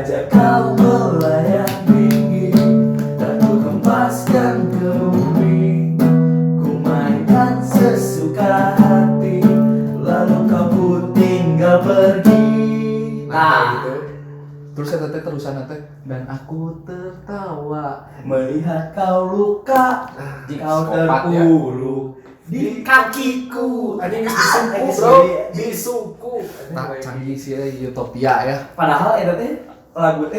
ajak kau melayang tinggi, dan ku hempaskan ke bumi. Ku mainkan sesuka hati, lalu kau pun tinggal pergi. Nah, gitu. Terus saya terusan nanti dan aku tertawa melihat kau luka, kau terpuruk di kakiku. Anjing disuku bro, disuku. nah canggih sih utopia ya. Padahal itu teh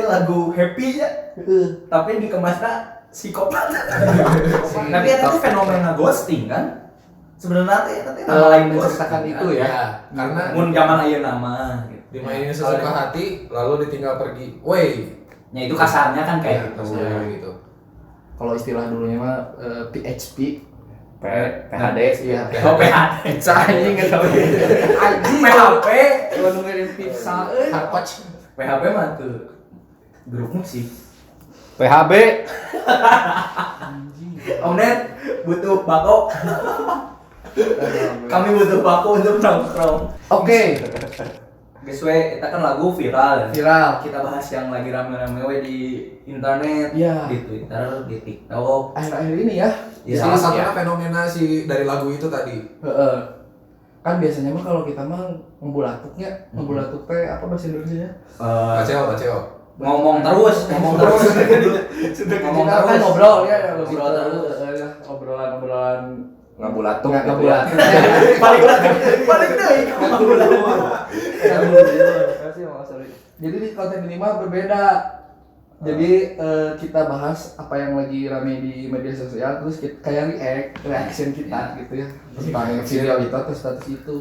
lagu happy ya, tapi dikemasnya psikopat. Tapi itu teh fenomena ghosting kan? Sebenarnya teh lain menceritakan itu ya. Karena mun zaman ayeuna mah gitu. dimainin sesuka hati lalu ditinggal pergi. Woi, Ya itu kasarnya kan kayak gitu. kasarnya gitu. Kalau istilah dulunya mah PHP, PHD iya. Oh PHD. Pizza anjing enggak tahu. Anjing PHP, kalau nungguin pizza Hardcoach. PHP mah tuh grup musik. PHB. Om Ned butuh bako. Kami butuh bako untuk nongkrong. Oke. Guys, kita kan lagu viral. Viral. Kita bahas yang lagi rame-rame di internet, Iya. di Twitter, di TikTok. Akhir-akhir ini ya. Ya, Salah satunya fenomena dari lagu itu tadi. Heeh. Kan biasanya mah kalau kita mah ngebulatuknya, ngebulatuk teh apa bahasa Indonesia? Baceo. Ngomong terus. Ngomong Ngomong terus. terus. Ngobrol ya, Ngobrol terus. Obrolan Ngabulatuk. nggak gitu ngebulatuk. Balik deh. Jadi di konten ini mah berbeda. Jadi kita bahas apa yang lagi rame di media sosial, terus kita kayak reaction kita gitu ya tentang video itu atau status itu.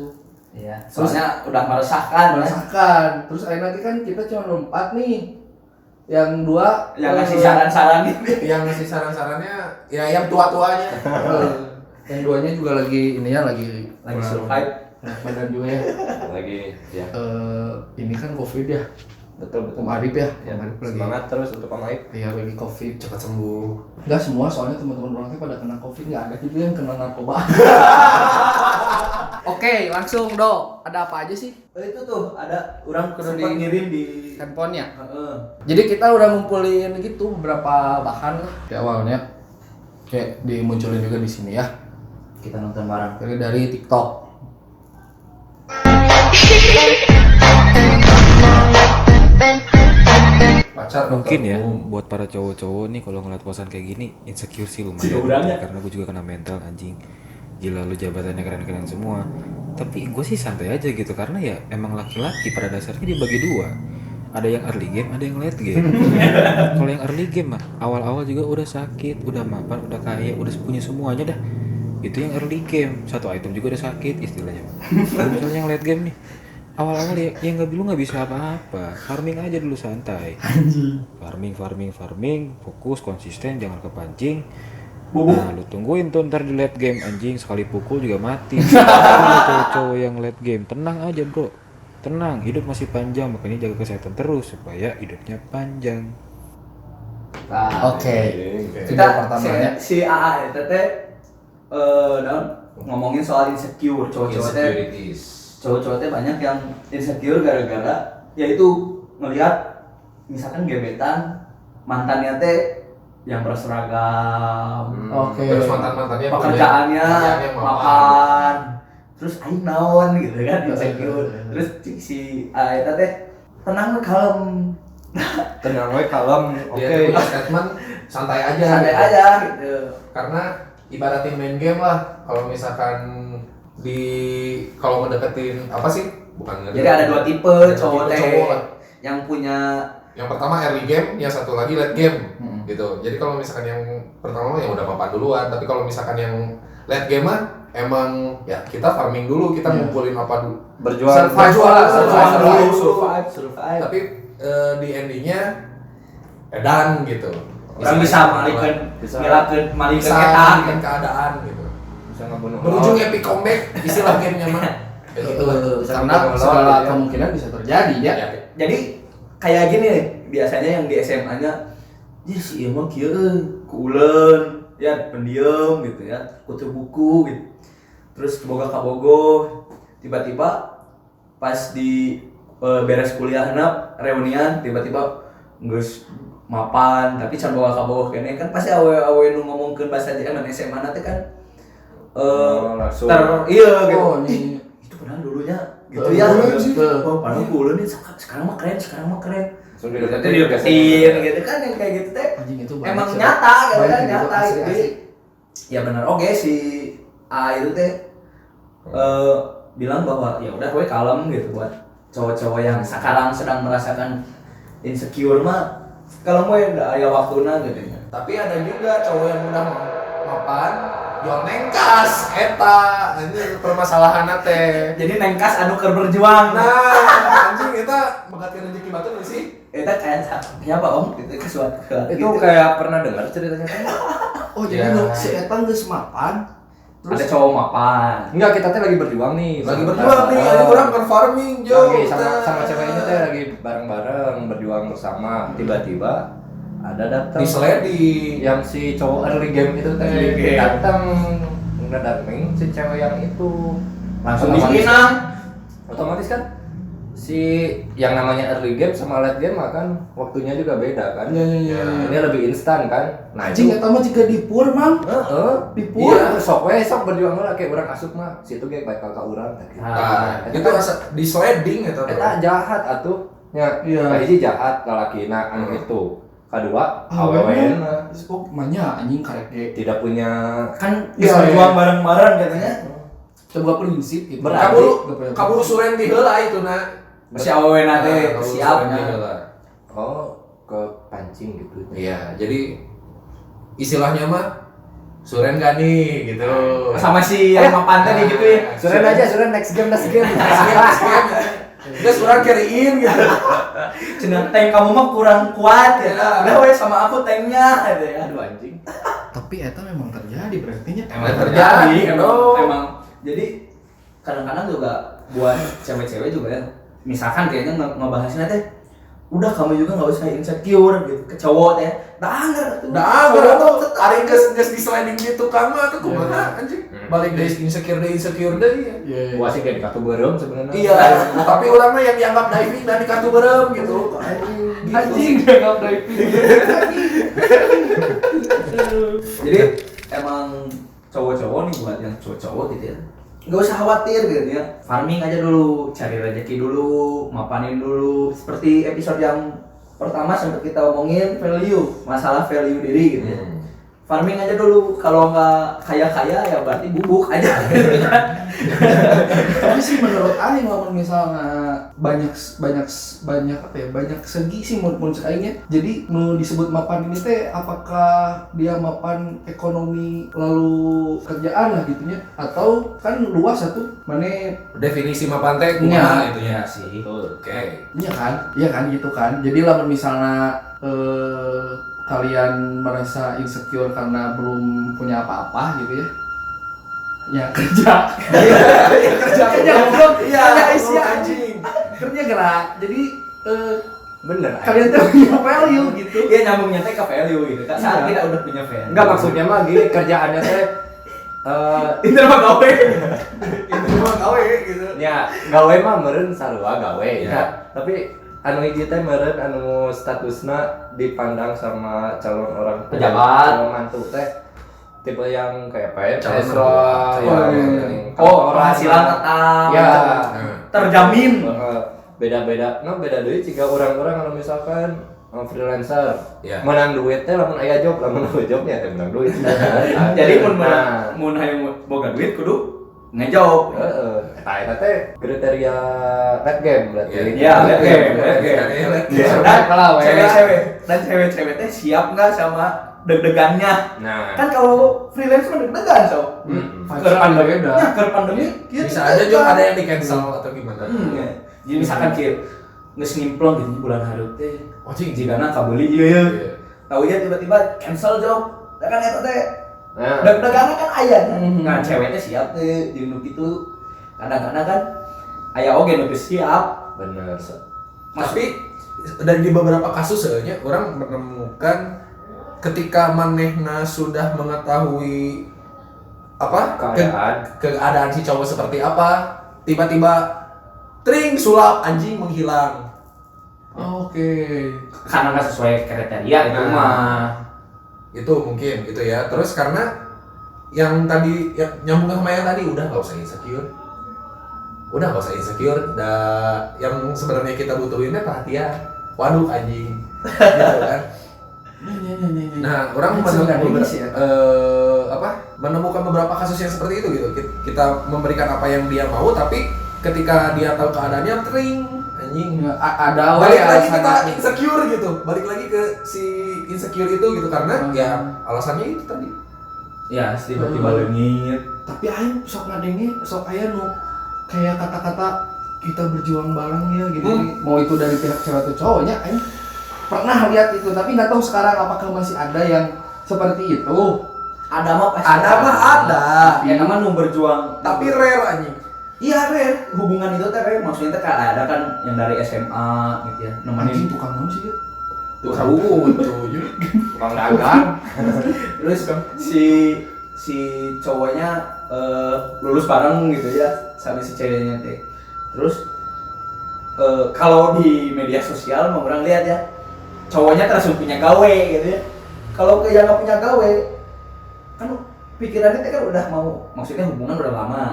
Iya. Soalnya udah meresahkan. Merasakan. Terus nanti kan kita cuma lompat nih. Yang dua Yang ngasih saran-saran gitu. Yang ngasih saran-sarannya ya yang tua-tuanya. Yang duanya juga lagi ini ya lagi survive. badan juga ya. Lagi ya. Ini kan COVID ya. Betul. Om Arif ya. Om Arif lagi. Semangat terus untuk Om Aib. Iya lagi COVID. Cepat sembuh. Enggak semua soalnya teman-teman orangnya pada kena COVID, nggak ada juga yang kena narkoba. Oke, langsung dong. Ada apa aja sih Itu tuh ada orang Kudu sempat di- ngirim di handphonenya? Heeh. Jadi kita udah ngumpulin gitu beberapa bahan lah di awalnya. Kayak dimunculin juga di sini ya. Kita nonton bareng. Dari TikTok. Pacar Mungkin ya ketemu. buat para cowok-cowok nih kalau ngeliat posan kayak gini insecure sih Si lumayan orangnya. karena gue juga kena mental anjing. Gila lu jabatannya keren-keren semua. Tapi gue sih santai aja gitu karena ya emang laki-laki pada dasarnya dibagi dua. Ada yang early game, ada yang late game. Kalau yang early game mah awal-awal juga udah sakit, udah mapan, udah kaya, udah punya semuanya dah. Itu yang early game, satu item juga udah sakit istilahnya. Kalau misalnya yang late game nih, awal-awal ya nggak dulu nggak bisa apa-apa, farming aja dulu santai. Farming, fokus konsisten, jangan kepancing. Nah, lu tungguin tuh ntar di late game anjing sekali pukul juga mati. Kalau cowok-cowok yang late game tenang aja bro, tenang, hidup masih panjang makanya jaga kesehatan terus supaya hidupnya panjang. Nah, Oke. kita Video pertamanya. si AA itu teh ngomongin soal insecure cowok-cowok teh. Insecurities. Cowok-cowok teh banyak yang insecure gara-gara yaitu ngelihat misalkan gebetan mantannya teh yang berseragam, Oke. Terus mantan-mantannya pekerjaannya yang mapan, terus aing naon gitu kan insecure. Terus si eta teh tenang kalem, Tenang we kalem, Dia punya statement santai aja. santai gitu. aja gitu. Karena ibaratin main game lah. Kalau misalkan kalau ngedeketin apa sih? Bukan Jadi ada dua tipe Ada dua cowok tipe teh cowok lah. yang punya Yang pertama early game, yang satu lagi late game, Hmm. gitu. Jadi kalau misalkan yang pertama yang udah papan duluan, tapi kalau misalkan yang late game mah emang ya kita farming dulu, kita ngumpulin apa dulu. berjuang survive. Tapi di endingnya edan gitu. Orang bisa malikeun Bisa. malikeun Bisa eta dengan keadaan gitu. bisa ngebunuh Berujung epic comeback istilah gamenya mah. Kayak gitu. Karena segala kemungkinan bisa terjadi ya. Ya. Jadi kayak gini nih, biasanya yang di SMA-nya ya si ieu mah kieu kuuleun, ya pendiam gitu ya, kutu buku gitu. Terus boga kabogoh, tiba-tiba pas di beres kuliahna reunian tiba-tiba geus mapan tapi can boga kene kan pasti awe nu ngomongkeun bahasa zaman SMA nanti kan langsung. iya gitu. Oh, ini. Itu padahal dulunya gitu ya. Padahal dulu nih sekarang mah keren. Langsung Nanti dideketin gitu kan yang kayak gitu teh. Anjing itu banyak Emang sih. nyata gitu Banyak kan gitu, nyata asli, gitu. asli. Ya benar oke si A itu teh bilang bahwa ya udah gue kalem gitu buat cowok-cowok yang sekarang sedang merasakan insecure mah kalau gue udah ada waktunya gitu ya. Tapi ada juga cowok yang udah mapan, yo nengkas eta, ini permasalahan teh. Jadi nengkas anu keur berjuang. Nah, anjing eta mengatkeun rezeki batu nih sih. Eta kayak siapa om? Itu kesuatu. Itu kayak pernah dengar ceritanya kan? Oh jadi Ya. si Eta geus mapan. ada cowok mapan. Enggak, kita teh lagi berjuang nih. Lagi Sama- berjuang nih, sama- ini orang kan farming, Jo. Lagi sama ceweknya teh lagi bareng-bareng berjuang bersama. Tiba-tiba ada datang Di sliding. yang si cowok early game itu teh Early game. datang ngedatengin si cewek yang itu Langsung Otomatis- diminang. otomatis kan si yang namanya early game sama late game mah kan waktunya juga beda kan. Iya. Ini lebih instan kan. Nah Anjing itu Eta mah jika dipur mang. heeh Dipur. iya sok berjuang lah kayak orang asup mah situ kayak baik kakak urang teh. Nah, itu rasa di sliding eta. Eta jahat atuh. Ya, Iya. hiji jahat lalakina anu itu. Kedua, awewena Oh, manya anjing karek ge. tidak punya Kan Iya, bisa berjuang iya. bareng-bareng katanya. Coba prinsip gitu. Berarti- Kabur suren di heula itu na. Si awewe nate Kabur siap. suren di heula. oh ke pancing gitu. Iya, jadi istilahnya mah suren gak nih gitu. Sama si yang mapan tadi gitu ya. Suren aja, suren next game. Udah kurang carry-in gitu. Cenah tank kamu mah kurang kuat ya. Ya. Udah we sama aku tanknya gitu ya. Aduh anjing. Tapi Eta memang terjadi berarti nya. Emang terjadi, emang. Jadi kadang-kadang juga buat cewek-cewek juga ya. Misalkan kayaknya ngebahasnya teh udah kamu juga nggak usah insecure gitu ke cowok teh. Dah anggar tuh. Dah anggar tuh ari geus di sliding di tukang mah tuh kumaha anjing. Balik dari insecure deui ya. Iya. Gua sih kayak di kartu berem sebenarnya. Iya, tapi orang mah yang dianggap diving dan di kartu berem gitu. Anjing dia enggak diving. Jadi emang cowok-cowok nih buat yang cowok-cowok gitu ya. Nggak usah khawatir gitu ya. Farming aja dulu, cari rezeki dulu, mapanin dulu. Seperti episode yang pertama sempat kita omongin value, masalah value diri gitu ya. Farming aja dulu, kalau nggak kaya-kaya ya berarti bubuk aja. Tapi sih menurut Aing lamun misalnya banyak apa ya, banyak segi sih mun sekalinya. Jadi nu disebut mapan ini teh apakah dia mapan ekonomi lalu kerjaan lah gitunya, atau kan luas satu mana Definisi mapan teh Iya. kumaha itu ya. sih. Oke. iya kan gitu kan. Jadi lamun misalnya kalian merasa insecure karena belum punya apa-apa gitu ya kerja kerja goblok Iya, isi anjing. kerja gerak jadi Bener. kalian tuh punya value gitu. Iya nyambungnya teh ke value gitu kan. Saat Iya. kita udah punya value. Enggak, maksudnya mah gini, kerjaannya teh Itu mah gawe. Itu mah gawe gitu. ya gawe mah meureun sarua gawe Ya. ya. Tapi anu hiji teh meureun anu statusna dipandang sama calon orang tua, Pejabat. calon mantu teh tipe yang kayak PNS Calon lah, mantu. yang Oh, penghasilan tetap. ya Terjamin. beda-beda, nah beda deui jika orang-orang anu misalkan freelancer, Ya. menang duit teh lamun aya job, lamun aya jobnya teh menang duit. Jadi mun Nah, mun hayang boga duit kudu ngejob. eta teh kriteria late game berarti. Iya, late game. Dan cewek-cewek teh siap nggak sama deg-degannya? Nah, Kan kalau freelance mah deg-degan so. Ke pandemi beda. Ya, ke pandemi kieu Bisa aja juga ada yang di cancel atau gimana. ya. Jadi misalkan kieu geus nimplong gitu bulan hareup teh. Oh, cing. Jigana kabeli ieu Iya. Tahu ya tiba-tiba cancel job. Ya kan eta teh nah. deg-deganna kan aya. Mhm. Nah, ceweknya siap teh jeung nu kitu. Kadang-kadang kan aya oge nu geus siap. Bener. Tapi dan di beberapa kasus sebenarnya orang menemukan ketika manehna sudah mengetahui apa keadaan si cowok seperti apa, tiba-tiba tring sulap anjing menghilang. Oke. Karena nggak sesuai kriteria itu Nah. mah. Itu mungkin gitu ya. Terus karena yang tadi yang nyambung sama yang tadi udah nggak usah insecure. Udah nggak usah insecure. Yang sebenarnya kita butuhinnya perhatian. Waduh anjing. Gitu kan. Nah, orang menemukan beberapa kasus yang seperti itu gitu. Kita memberikan apa yang dia mau, tapi ketika dia tahu keadaannya tring anjing. Ada Balik lagi kita insecure gitu. Balik lagi ke si insecure itu gitu karena ya alasannya itu tadi. Ya tiba-tiba leungit. Tapi aing sok ngadenge sok aya nu kayak kata-kata kita berjuang bareng ya gitu. Mau itu dari pihak cewek atau cowoknya aing pernah lihat itu, tapi nggak tahu sekarang apakah masih ada yang seperti itu. Ada mah pasti. Ada mah ada. Ya nama nu berjuang. Tapi rare anjing. Iya rare. Hubungan itu teh rare. Maksudnya teh ada kan yang dari SMA gitu ya. Anjing Nemenin tukang naon sih ya? tuh. Tukang dagang. Terus si cowoknya lulus bareng gitu ya sama si ceweknya teh. Terus kalau di media sosial mau orang lihat ya cowoknya langsung punya gawe gitu ya. Kalau yang nggak punya gawe kan pikirannya teh kan udah mau, maksudnya hubungan udah lama.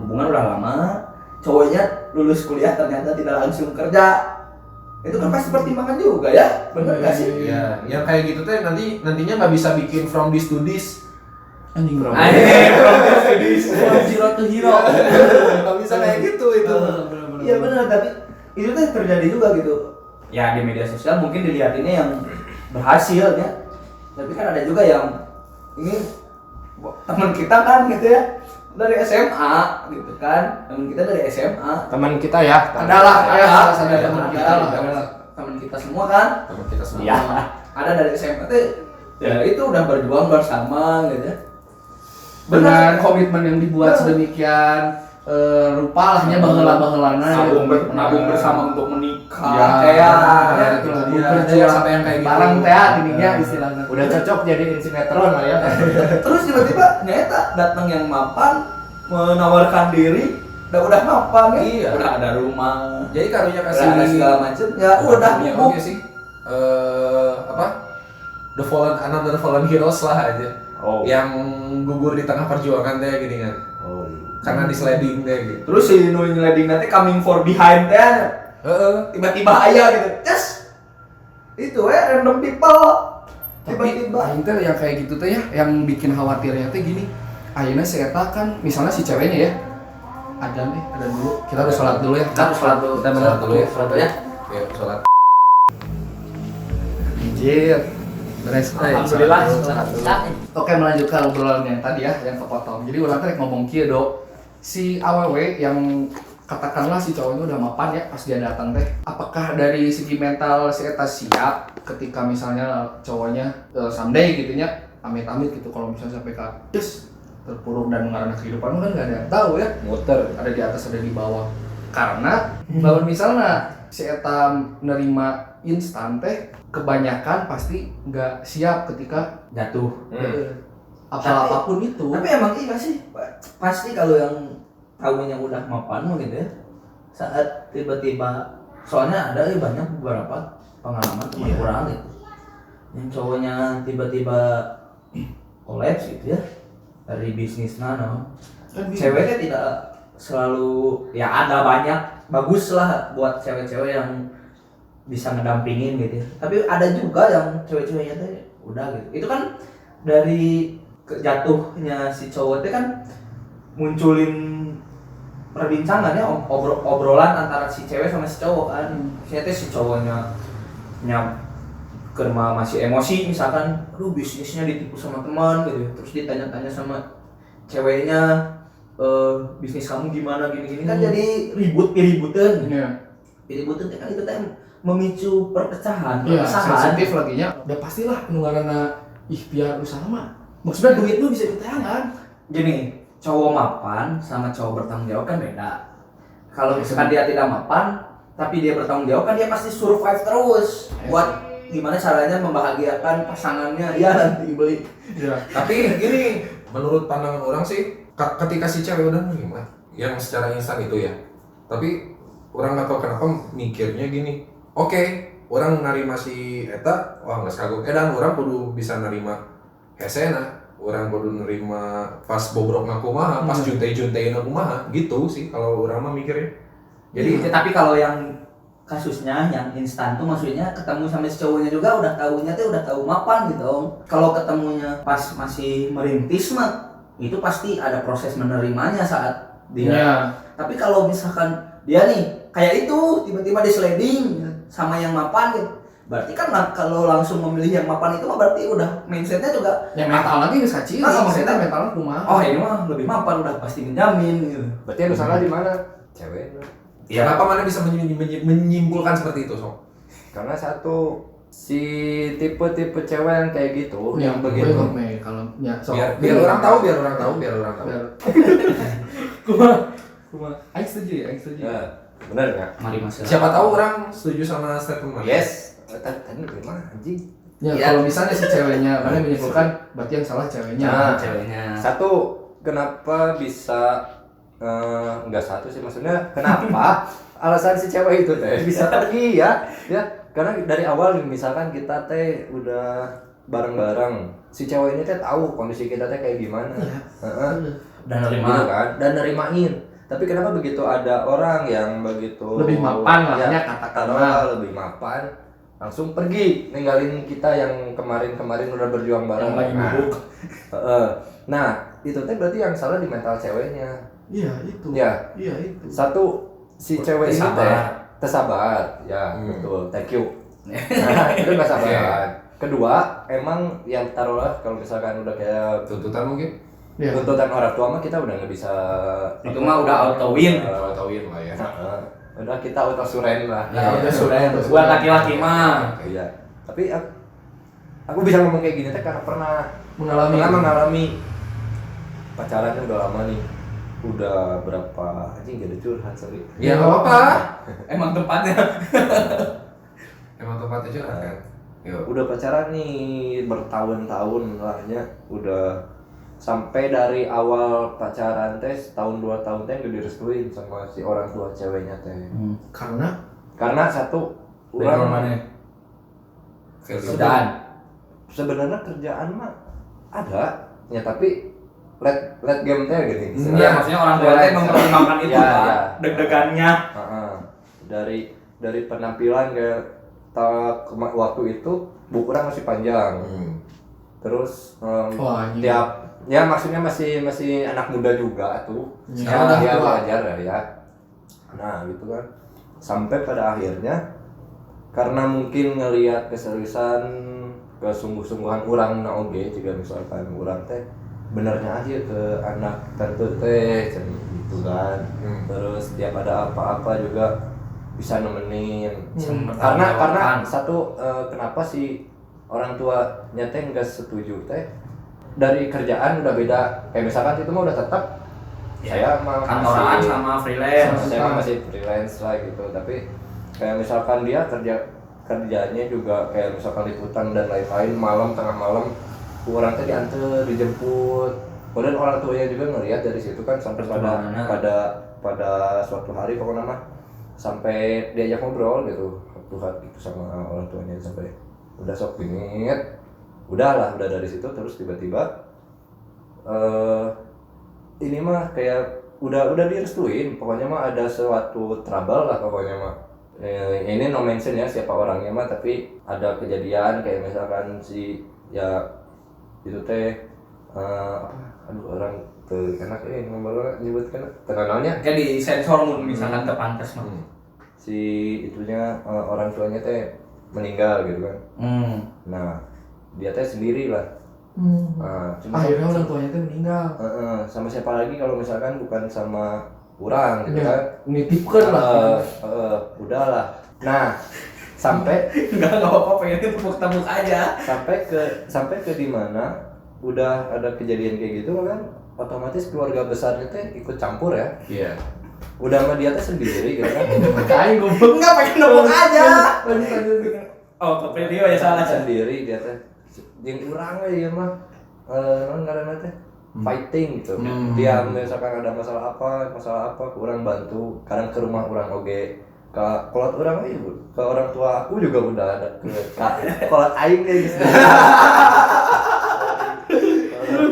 Hubungan udah lama, cowoknya lulus kuliah ternyata tidak langsung kerja. Itu kan pasti pertimbangan juga ya, bener nggak sih? Ya, yang kayak gitu teh nantinya nggak bisa bikin from this to this. Anjing bro. From zero to hero. Nggak bisa kayak gitu itu. Iya benar, tapi itu tuh terjadi juga gitu. Ya di media sosial mungkin dilihatinnya yang berhasil ya. Tapi kan ada juga yang ini teman kita kan gitu ya dari SMA gitu kan, teman kita dari SMA. Teman kita ya. Adalah ayah salah satu Ada teman teman kita lah. teman kita semua kan. Teman kita semua. Iya. Ada dari SMA tuh ya itu udah berjuang bersama gitu ya. Dengan komitmen yang dibuat sedemikian rupa lahnya baheula-baheulana nabung bersama untuk menikah Ya, kayak itu gitu. lah. Iya, Berjuang sampai yang kayak gitu. bareng teh ininya istilahnya. Udah cocok jadi sinetron lah ya. Terus tiba-tiba nyata datang yang mapan menawarkan diri, udah mapan ya, Iya. udah ada rumah, Jadi karunya udah ada segala macam, ya udah punya move. oke sih. Another fallen heroes lah aja. Oh. Yang gugur di tengah perjuangan teh gini kan. Oh. Karena di sliding teh gitu. Terus si nu nyeleding nanti coming for behind teh, tiba-tiba aya gitu, yes, itu random people, Tapi tiba-tiba. aing teh yang kayak gitu teh ya, yang bikin khawatirnya teh gini. Ayeuna si eta kan misalnya si ceweknya ya. Ada dulu. Kita harus sholat dulu ya. Kita harus sholat dulu. Kita Sholat dulu ya. Sholat dulu ya. Ya, sholat. Anjir. Beres. Alhamdulillah. Oke, melanjutkan obrolan yang tadi ya, yang kepotong. Jadi orang tadi ngomong kieu, Dok. Si awewe yang katakanlah si cowoknya udah mapan ya pas dia datang teh. Apakah dari segi mental si eta siap ketika misalnya cowoknya someday gitu nya amit-amit gitu kalau misalnya sampai ke yes, terpuruk dan mengarah kehidupan kan nggak ada yang tahu ya. Muter. Ada di atas ada di bawah. Karena bahwa misalnya si eta nerima instan teh kebanyakan pasti nggak siap ketika Jatuh. apapun itu. Tapi emang iya sih, pasti kalau yang tahunya udah mapan gitu ya, saat tiba-tiba, soalnya ada ya banyak beberapa pengalaman teman orang gitu, yang cowoknya tiba-tiba kolaps gitu ya, dari bisnis nano, ceweknya tidak selalu, ya ada banyak, bagus lah buat cewek-cewek yang bisa ngedampingin gitu ya. Tapi ada juga yang cewek-ceweknya tuh udah gitu, itu kan dari jatuhnya si cowok itu kan munculin perbincangan ya, obrolan antara si cewek sama si cowok kan. Ternyata si cowoknya kerma masih emosi misalkan, aduh bisnisnya ditipu sama teman gitu, terus ditanya-tanya sama ceweknya, bisnis kamu gimana gini-gini kan jadi ribut-ributan. Ribut-ributan kan itu kan memicu perpecahan, Iya, perpecahan. sensitif lagi nya. Udah pastilah penularan ikhtiar usaha mah. Maksudnya duit lu bisa ditahan. Gini, cowok mapan sama cowok bertanggung jawab kan beda. Kalau misalkan dia tidak mapan, tapi dia bertanggung jawab kan dia pasti survive terus. Buat gimana caranya membahagiakan pasangannya, ya nanti beli. Iya. Tapi gini, menurut pandangan orang sih, ketika si cewek udah gimana, yang secara instan itu ya. Tapi orang nggak tahu kenapa mikirnya gini, oke, orang narima si eta wah geus kagok edan orang kudu bisa narima hesena, orang kudu nerima pas bobrokna kumaha, pas juntei-junteina kumaha gitu sih kalau orang mah mikirnya. Jadi tapi kalau yang kasusnya yang instan tuh maksudnya ketemu sama si cowoknya juga udah tahu mapan gitu Om. Kalau ketemunya pas masih merintis mah itu pasti ada proses menerimanya saat dia. Iya. Tapi kalau misalkan dia nih kayak itu tiba-tiba di sliding sama yang mapan gitu. Berarti kan kalau langsung memilih yang mapan itu mah berarti udah mindsetnya juga Ya mental lagi geus kaciri, maksudnya mentalnya kumaha. oh ini mah lebih mapan udah pasti menjamin gitu. Berarti yang salah di mana? Cewek. Ya, kenapa mana bisa menyimpulkan seperti itu, Sok? Karena satu si tipe-tipe cewek yang kayak gitu, yang begitu. Kalau ya Biar orang tahu. Kumaha. Aing setuju. Nah, benar nggak? Mari Mas. Siapa tahu orang setuju sama statement mana? Yes. Tadi gimana anjing? Ya, Ya. kalau misalnya si ceweknya, mana menyimpulkan berarti yang salah ceweknya. Nah, ceweknya. Satu, kenapa bisa enggak satu sih maksudnya kenapa alasan si cewek itu teh bisa pergi ya karena dari awal misalkan kita teh udah bareng-bareng si cewek ini teh tahu kondisi kita teh kayak gimana. Heeh. Dan Gitu nerima. kan dan nerimain. Tapi kenapa begitu ada orang yang begitu Lebih mapan lah, ya, ya, katakanlah. taruhlah lebih mapan langsung pergi ninggalin kita yang kemarin udah berjuang bareng. Yang lagi Nah, mabuk. nah itu teh berarti yang salah di mental ceweknya. Iya, itu. Ya. Iya, itu. Satu si cewek ini teh tersabar ya betul thank you. Nah, itu nggak sabar. Iya. Kedua emang yang taruhlah kalau misalkan udah kayak Tuntutan mungkin? Iya. tuntutan orang tua mah kita udah nggak bisa Itu mah udah auto win. Tauin lah ya. Nah, udah kita auto suren lah. Ya, udah sudah. Buat laki-laki mah. Iya. Tapi aku bisa ngomong kayak gini teh karena pernah mengalami pacarannya udah lama nih. Udah berapa anjing jadi curhat sorry. Ya nggak apa-apa. Emang tempatnya. Emang tempatnya curhat kan? Yuk. Udah pacaran nih bertahun-tahun lahnya udah sampai dari awal pacaran teh setahun 2 tahun teh udah direstuin sama si orang tua ceweknya teh. Karena satu Background orang mana? dan sebenarnya kerjaan mah ada ya tapi let game teh gini. Iya, maksudnya orang tua teh mempertimbangkan itu Ya, Pak. ya. Deg-degannya. Heeh. Dari penampilan ke waktu itu orang masih panjang. Terus Wah, anjing. tiap ya maksudnya masih anak muda juga tuh. Ya, Sekarang udah dia tua. belajar ya. Nah, gitu kan. Sampai pada akhirnya karena mungkin ngelihat keseriusan kesungguh-sungguhan orang na oge jika misalkan orang teh benernya aja ke anak tentu teh gitu kan. Terus tiap ada apa-apa juga bisa nemenin. Karena satu kenapa sih orang tuanya teh nggak setuju teh dari kerjaan udah beda kayak misalkan itu mah udah tetap saya mah Kantoran masih- sama freelance. saya mah masih freelance lah gitu tapi kayak misalkan dia kerjanya juga kayak misalkan liputan dan lain-lain malam tengah malam orang teh diantar dijemput kemudian orang tuanya juga ngelihat dari situ kan sampai pada suatu hari pokoknya mah sampai diajak ngobrol gitu curhat gitu sama orang tuanya sampai udah sok bingit udah dari situ terus tiba-tiba ini mah kayak udah direstuin pokoknya mah ada suatu trouble lah pokoknya mah ini no mention ya siapa orangnya mah tapi ada kejadian kayak misalkan si ya itu teh aduh orang tuh enak ngomong nyebutkan terkenalnya Kayak di sensor misalkan kepantes mah. si itunya orang tuanya teh meninggal gitu kan nah dia teh sendiri lah cuma Akhirnya orang tuanya itu meninggal. sama siapa lagi kalau misalkan bukan sama orang gitu Ya, kan nitipkan lah. udahlah nah sampai Enggak apa-apa pengen tepuk-tepuk aja. sampai ke di mana udah ada kejadian kayak gitu kan otomatis keluarga besarnya teh ikut campur ya Iya. udah sama dia teh sendiri gitu kan Kain goblok. Enggak pengen tepuk aja. Lanjut. Oh, ke video ya salah. sendiri dia teh jeung urang we ieu mah naon ngaranna teh fighting gitu dia misalkan ada masalah apa kurang bantu kadang ke rumah orang oge kolot orang aja bu, ke orang tua aku juga udah ada ke kolot aing ya gitu.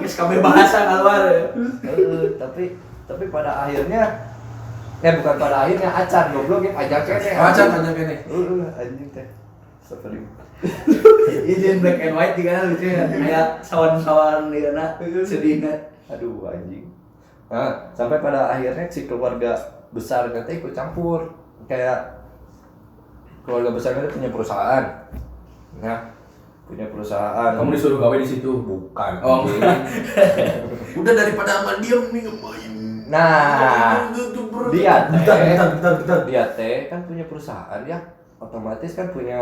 Geus kabeh bahasa keluar. Tapi pada akhirnya bukan pada akhirnya acan goblok ya pajak kene. Acan kene. Anjing teh. Seperti Izin black and white juga lucu ya. Kayak sawan-sawan di sana sedihnya. aduh anjing. Nah, sampai pada akhirnya si keluarga besar nanti ikut campur. Kayak keluarga besarnya punya perusahaan. Nah, punya perusahaan. Kamu disuruh gawe di situ. Bukan. Oh. anjing. Udah daripada aman diem nih ngapain? Nah, dia bentar. dia teh kan punya perusahaan ya, otomatis kan punya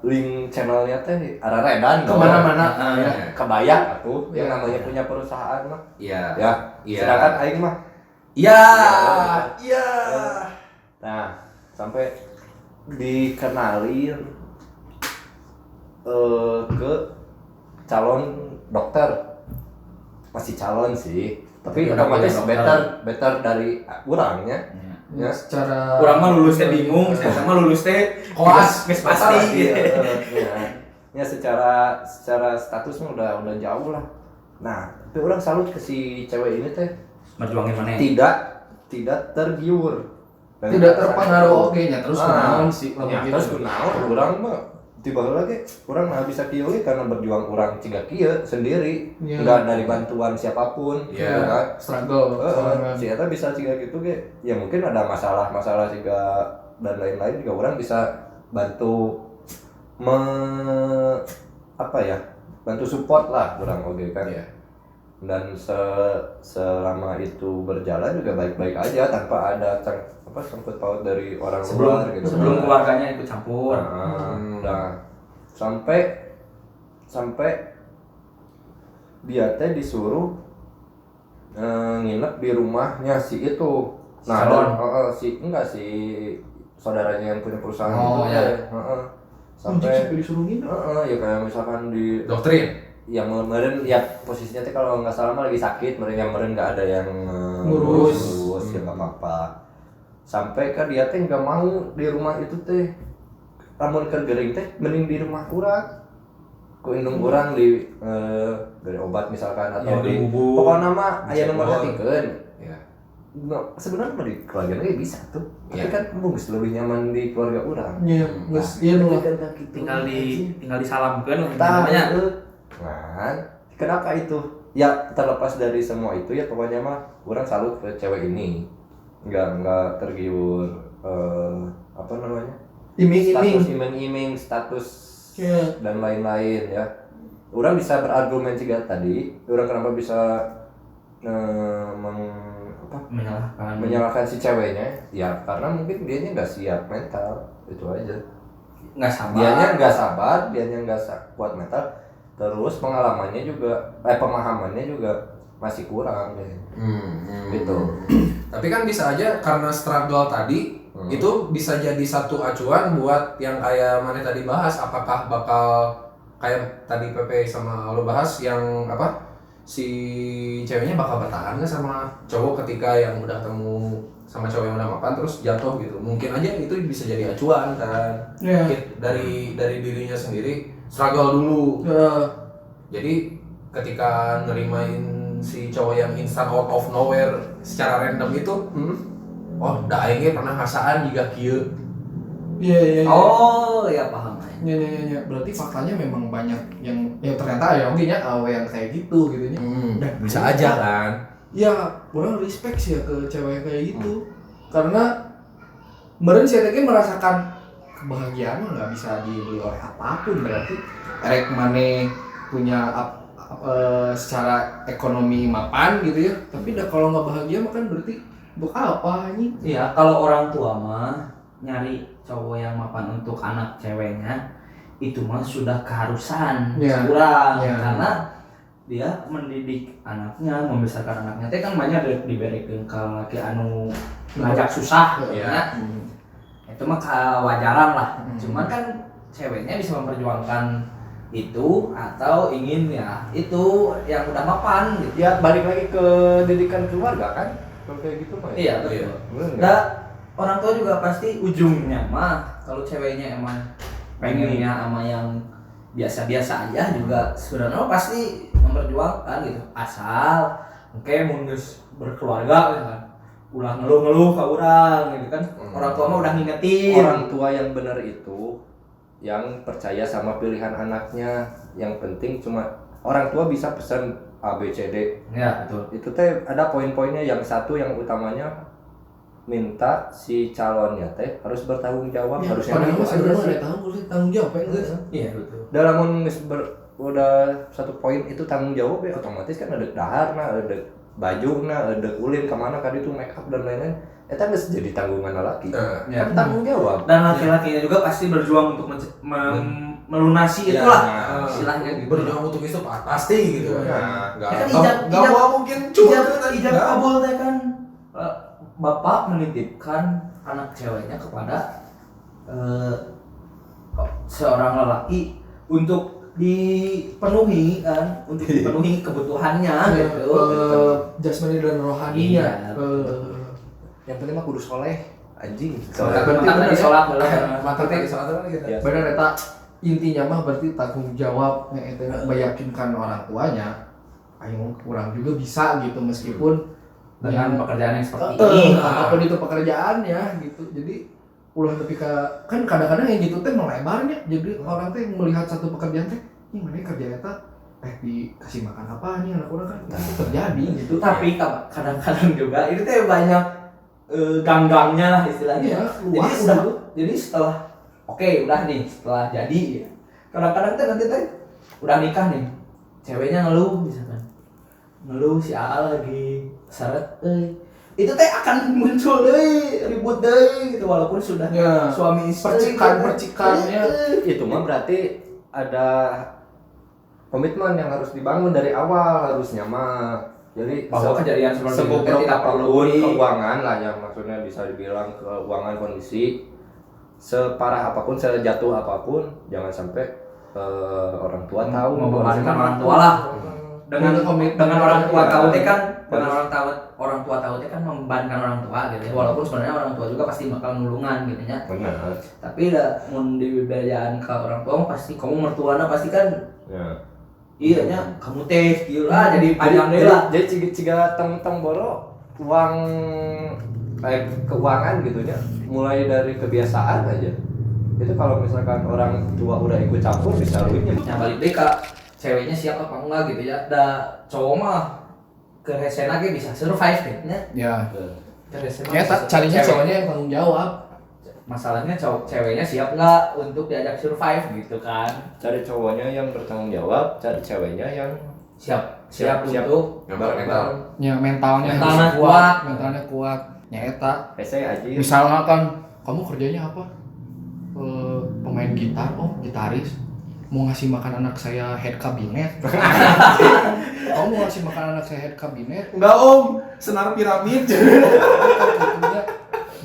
link channelnya teh arah redan Kemana-mana. ya, kebayang atuh yang namanya punya perusahaan mah Iya. ya. Iya. Sedangkan aing mah Iya. iya. Nah, sampai dikenalin ke calon dokter, masih calon sih, tapi Udah otomatis punya dokter. better dari orangnya. Ya. Secara Urang mah lulusnya bingung, saya mah lulus teh Koas. geus pasti. Ya secara status mah udah jauh lah. Nah, tapi orang salut ke si cewek ini teh Merjuangin mana? tidak tergiur. tidak terpengaruh oke nya terus Ah, naon sih Ya, terus kunaon orang mah tiba lagi orang nggak bisa kieu karena berjuang orang ciga kieu sendiri, Iya. nggak dari bantuan siapapun. Iya. gitu kan. struggle sorangan. Si Eta bisa ciga gitu ge. Ya mungkin ada masalah ciga dan lain-lain juga orang bisa bantu bantu support lah orang oke kan. Iya. Dan selama itu berjalan juga baik-baik aja tanpa ada sangkut paut dari orang luar gitu. Sebelum keluarganya ikut campur. Nah, sampai dia teh disuruh nginep di rumahnya si itu. Nah, Calon. si saudaranya yang punya perusahaan Oh, itu. ya. Sampai disuruh nginep. ya kayak misalkan di Doktrin. yang meren ya posisinya teh kalau nggak salah mah lagi sakit, meren nggak ada yang Ngurus. ya nggak apa-apa. Sampai kan dia teh nggak mau di rumah itu teh, lamun keur gering teh mending di rumah urang, ku indung urang di dari obat misalkan atau Ya, di bubuk. pokoknya mah aya nomor datikeun. Iya. No, sebenarnya mah di keluarga lagi bisa tuh, tapi Iya. kan mungkin lebih nyaman di keluarga urang. Iya, geus ieu nu lah. Tinggal disalamkeun Tah, namanya. Nah, kenapa itu? Ya terlepas dari semua itu ya pokoknya mah orang salut ke cewek ini. Nggak tergiur Iming-iming. status iming-iming, status Iya. dan lain-lain ya. Orang bisa berargumen juga tadi, orang kenapa bisa menyalahkan si ceweknya? Ya karena mungkin dianya nggak siap mental, itu aja. Nggak sabar. Dianya nggak sabar, dianya nggak kuat mental. Terus pengalamannya juga, pemahamannya juga masih kurang gitu. Tapi kan bisa aja karena struggle tadi itu bisa jadi satu acuan buat yang kayak mana tadi bahas, apakah bakal kayak tadi Pepe sama lo bahas yang si ceweknya bakal bertahan nggak sama cowok ketika yang udah ketemu sama cowok yang udah mapan terus jatuh gitu. Mungkin aja itu bisa jadi acuan kan. Iya. Dari dirinya sendiri struggle dulu. Jadi ketika nerimain si cowok yang instant out of nowhere secara random itu, oh dah aingnya pernah ngasaan juga kieu. Iya. Oh, ya paham. Ya. Berarti faktanya memang banyak yang ternyata ya oke nya awe yang kayak gitu nya. Dan Bisa aja kan. Ya, orang respect sih ya ke cewek kayak gitu. Karena meren si Teki merasakan kebahagiaan mah nggak bisa dibeli oleh apapun, berarti erek maneh punya secara ekonomi mapan gitu ya. Tapi dah kalau nggak bahagia mah kan berarti untuk apa anjing? Iya, kalau orang tua mah nyari cowok yang mapan untuk anak ceweknya itu mah sudah keharusan Ya. kurang Ya. karena dia mendidik anaknya, membesarkan anaknya teh kan banyak diberikan ke laki anu ngajak susah Ya. ya. Itu mah kewajaran lah. Cuman kan ceweknya bisa memperjuangkan itu atau ingin ya itu yang udah mapan gitu. Ya balik lagi ke didikan keluarga kan, kalau kayak gitu mah. Iya Iya. betul. Bener nggak? Nah, orang tua juga pasti ujungnya mah kalau ceweknya emang pengennya sama yang biasa-biasa aja juga sebenarnya pasti memperjuangkan gitu, asal mungkin geus berkeluarga gitu kan ulah ngeluh-ngeluh ke orang gitu kan. Orang tua mah udah ngingetin. Orang tua yang benar itu yang percaya sama pilihan anaknya. Yang penting cuma orang tua bisa pesan A B C D. Ya betul. Itu teh ada poin-poinnya. Yang satu yang utamanya minta si calonnya teh harus bertanggung jawab, harusnya Padahal itu sebenarnya aja sih. ada tanggung jawab ya enggak? Iya betul. Dalam udah satu poin itu tanggung jawab ya otomatis kan ada daharna, ada bajuna, ada ulin kemana kan itu make up dan lain-lain. Eta geus jadi tanggungan laki. Ya. Kan tanggung jawab. Dan laki-lakinya juga pasti berjuang untuk melunasi itulah Ya, istilahnya gitu. berjuang untuk itu pasti gitu. Ya. Nggak Ya kan ijab- mau mungkin cuma Ijab kabul teh kan bapak menitipkan anak ceweknya kepada seorang lelaki untuk dipenuhi kan, untuk dipenuhi kebutuhannya gitu. Jasmani dan rohaninya. Iya. Yang penting mah kudu soleh. Anjing. Soalnya Soleh. berarti Mata bener tadi ya? sholat dulu. mata tadi soal apa gitu. Ya. Benar eta intinya mah berarti tanggung jawab eta meyakinkan orang tuanya ayo kurang juga bisa gitu meskipun Dengan pekerjaan yang seperti ini ini. apapun itu pekerjaannya gitu. Jadi ulah tapi kan kadang-kadang yang gitu teh melebarnya. Jadi orang teh melihat satu pekerjaan teh ini mana kerja eta dikasih makan apa nih anak orang kan itu terjadi gitu. Tapi kadang-kadang juga itu teh banyak gang-gangnya lah istilahnya. Iya, Jadi luas udah, gitu. jadi setelah udah nih setelah jadi ya. Kadang-kadang teh nanti teh udah nikah nih, ceweknya ngeluh misalkan, ngeluh si A lagi seret, itu teh akan muncul deh ribut deh gitu walaupun sudah Ya, suami istri percikan-percikannya. Itu mah berarti ada komitmen yang harus dibangun dari awal harusnya mah. Jadi bahwa kejadian seperti itu seburuk tidak perlu apapun keuangan lah yang maksudnya bisa dibilang keuangan kondisi separah apapun, sejatuh apapun, jangan sampai orang tua tahu membebankan orang tua lah. Dengan orang tua tahu teh kan, dengan orang tua tahu teh kan membebankan orang tua gitu ya. Walaupun sebenarnya orang tua juga pasti bakal nulungan gitu ya. benar. Tapi lah mun dibebayaan ke orang tua mah pasti kamu mertuana pasti kan Ya. iya nya kamu teh kieu lah jadi panjang deui lah. Jadi ciga teng boro uang keuangan gitu nya mulai dari kebiasaan aja. Itu kalau misalkan orang tua udah ikut campur bisa ruinnya. Yang balik deh ke ceweknya siap apa enggak gitu ya. Da cowok mah ke resena ge bisa survive gitu nya. Ya. Ke resena Ya bisa- carinya cewek- cowoknya yang tanggung jawab. Masalahnya ceweknya siap nggak untuk diajak survive gitu kan. Cari cowoknya yang bertanggung jawab, cari ceweknya yang Siap Siap. untuk Gambar mental. Ya mentalnya Mentalnya harus kuat. mentalnya kuat. Ya eta. hese aja. Misalnya kan kamu kerjanya apa? Pemain gitar, oh gitaris. Mau ngasih makan anak saya head kabinet. Kamu mau ngasih makan anak saya head kabinet. Enggak om, senar piramid.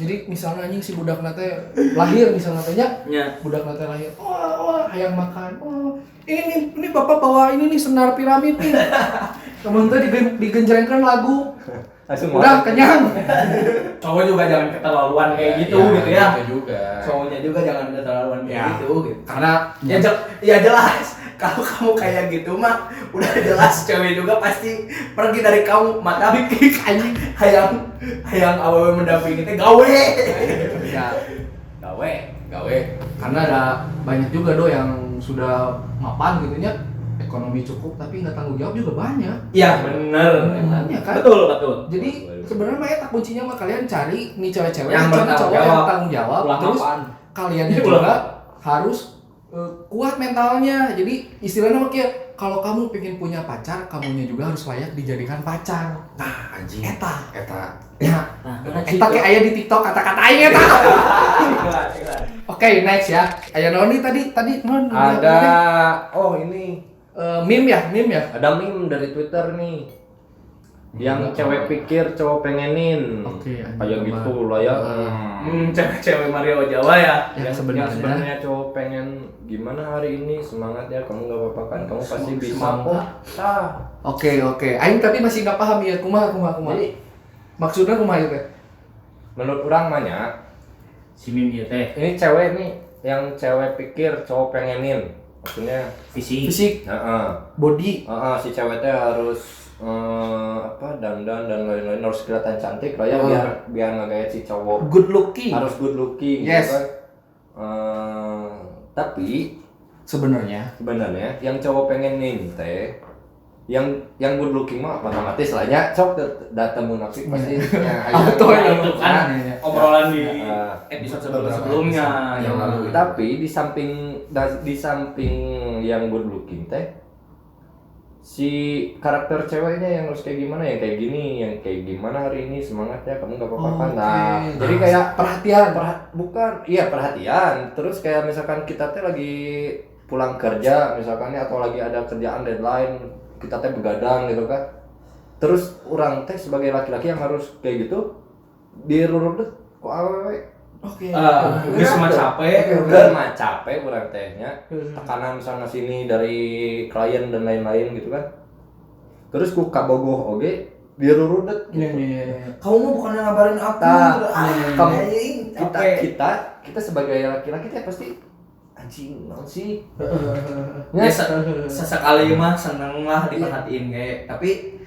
Jadi misalnya anjing si budak nate lahir misalnya tanya, nya. budak nate lahir, wah hayang makan, oh ini bapak bawa ini nih senar piramid nih. Kemudian tadi digenjrengkan lagu, Langsung udah kenyang. Cowok juga jangan keterlaluan kayak gitu gitu ya. Gitu juga. Cowoknya juga jangan keterlaluan kayak Ya. gitu gitu. Karena Ya jelas kalau kamu kayak gitu mah udah jelas cewek juga pasti pergi dari kamu maka anjing hayang awewe mendampingi teh gawe. ya Gawe. Gawe. karena ada banyak juga yang sudah mapan gitu nya, ekonomi cukup tapi nggak tanggung jawab juga banyak. Iya bener. Iya kan? Betul. Jadi sebenarnya mah eta kuncinya mah kalian cari nih cewek-cewek Yang cari bertanggung cowok yang jawab. tanggung jawab, Ulang terus apaan? kalian Ini juga ulang. harus kuat mentalnya. Jadi istilahnya mah kayak kalau kamu pengen punya pacar, kamunya juga harus layak dijadikan pacar. Nah anjing. Eta. Ya, Nah, eta kayak aya di TikTok kata-kata aing eta. Oke, next ya. Aya naon nih tadi naon? ada ini meme ya. ada meme dari Twitter nih. Yang cewek pikir cowok pengenin. Oke, anjing, kayak coba. gitu lah ya. Cewek Mario Jawa ya. Yang Yang sebenarnya sebenarnya cowok pengen gimana hari ini, semangat ya, kamu gak apa-apa kan, kamu pasti bisa semangat. kok. Oke. Aing tapi masih nggak paham ya kumaha. Jadi Maksudnya kumaha itu teh? menurut orang mah nya Si Min ieu teh ini cewek nih yang cewek pikir cowok pengenin, maksudnya fisik. heeh. body. Si cewek teh harus dandan dan lain-lain, harus kelihatan cantik lah ya, Oh. biar ngegayat si cowok, Good looking. harus good looking Yes. gitu kan. Tapi Sebenarnya. sebenarnya yang cowok pengenin teh yang good looking mah otomatis lah ya, cok datang munafik pasti Auto ya, Itu kan obrolan di episode sebelumnya yang lalu. Tapi di samping yang good looking teh, si karakter ceweknya yang harus kayak gimana, yang kayak gini, yang kayak gimana hari ini semangatnya, kamu gak apa-apa kan? Nah, jadi kayak perhatian. bukan, iya perhatian. Terus kayak misalkan kita teh lagi pulang kerja misalkan ya, atau lagi ada kerjaan deadline, kita teh begadang gitu kan. Terus orang teh sebagai laki-laki yang harus kayak gitu dirurut kok awewe. Oke. Geus mah capek. Udah mah capek orang tehnya. Tekanan sana sini dari klien dan lain-lain gitu kan. Terus ku kabogoh oge dirurudet gitu. Iya. Kamu mah bukan yang ngabarin aku. Kamu capek. kita sebagai laki-laki teh pasti anjing naon sih. Ya sesekali mah seneng lah diperhatiin kayak, tapi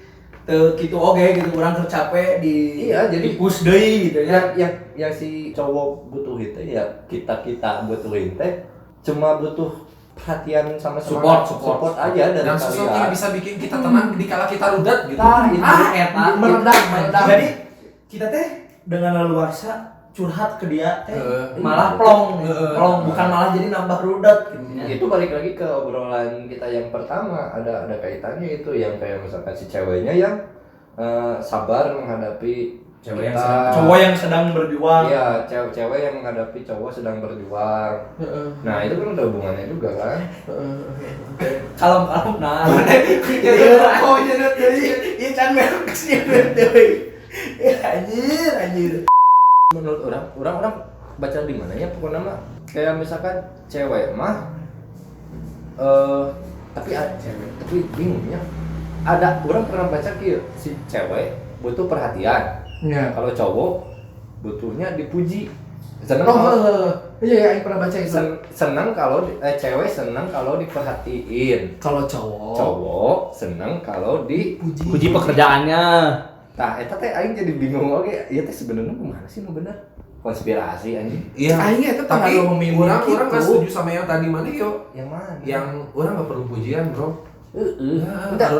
teu kitu oge gitu, urang keur capek Iya, jadi push deui gitu ya. yang si cowok butuh itu ya kita butuhin teh cuma butuh perhatian sama Support aja dari Dan sesuatu yang kalian. bisa bikin kita tenang di kala kita rudat gitu. Nah, itu Eta meledak. Jadi kita teh dengan leluasa curhat ke dia teh malah iya. plong bukan malah jadi nambah rudat gitu ya. Itu balik lagi ke obrolan kita yang pertama, ada kaitannya itu yang kayak misalkan si ceweknya yang sabar menghadapi cowok yang sedang berjuang. Iya, cewek yang menghadapi cowok sedang berjuang. Nah, itu kan ada hubungannya juga kan. Kalem nah. Iya can merek kesini deui. Ya anjir. Menurut orang baca di mana ya pokoknya mah kayak misalkan cewek mah tapi bingungnya ada orang pernah baca si cewek butuh perhatian. Iya. Kalau cowok butuhnya dipuji. Iya, yang pernah baca itu. Senang kalau cewek senang kalau diperhatiin. Kalau cowok. Cowok senang kalau Puji pekerjaannya. Nah, eta teh aing jadi bingung oge, ieu teh sebenarnya kumaha sih nu bener? Konspirasi anjing. Iya. Aing eta Tapi terlalu memilih orang gitu. nggak setuju sama yang tadi mana yo. Yang mana? Yang orang nggak perlu pujian bro. Entar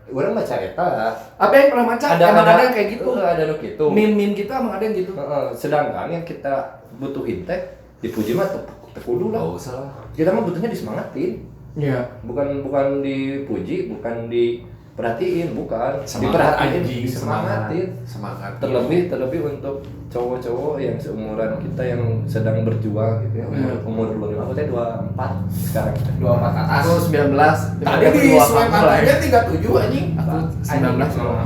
orang baca eta. Apa yang pernah baca? Emang ada yang kayak gitu. Ada nu kitu. Meme kita emang ada yang gitu. Sedangkan yang kita butuhin teh dipuji mah teu kudu lah. Gak usah lah. Kita mah butuhnya disemangatin. Iya. Bukan dipuji, bukan diperhatiin, bukan. Semangat Diperhatiin, anjing, disemangatin. semangat. Terlebih untuk cowok-cowok yang seumuran kita yang sedang berjuang gitu ya. Umur aku teh 24 sekarang. 24 ke atas. Aku 19. Tadi di swipe kanan 37 anjing. Aku 19 loh.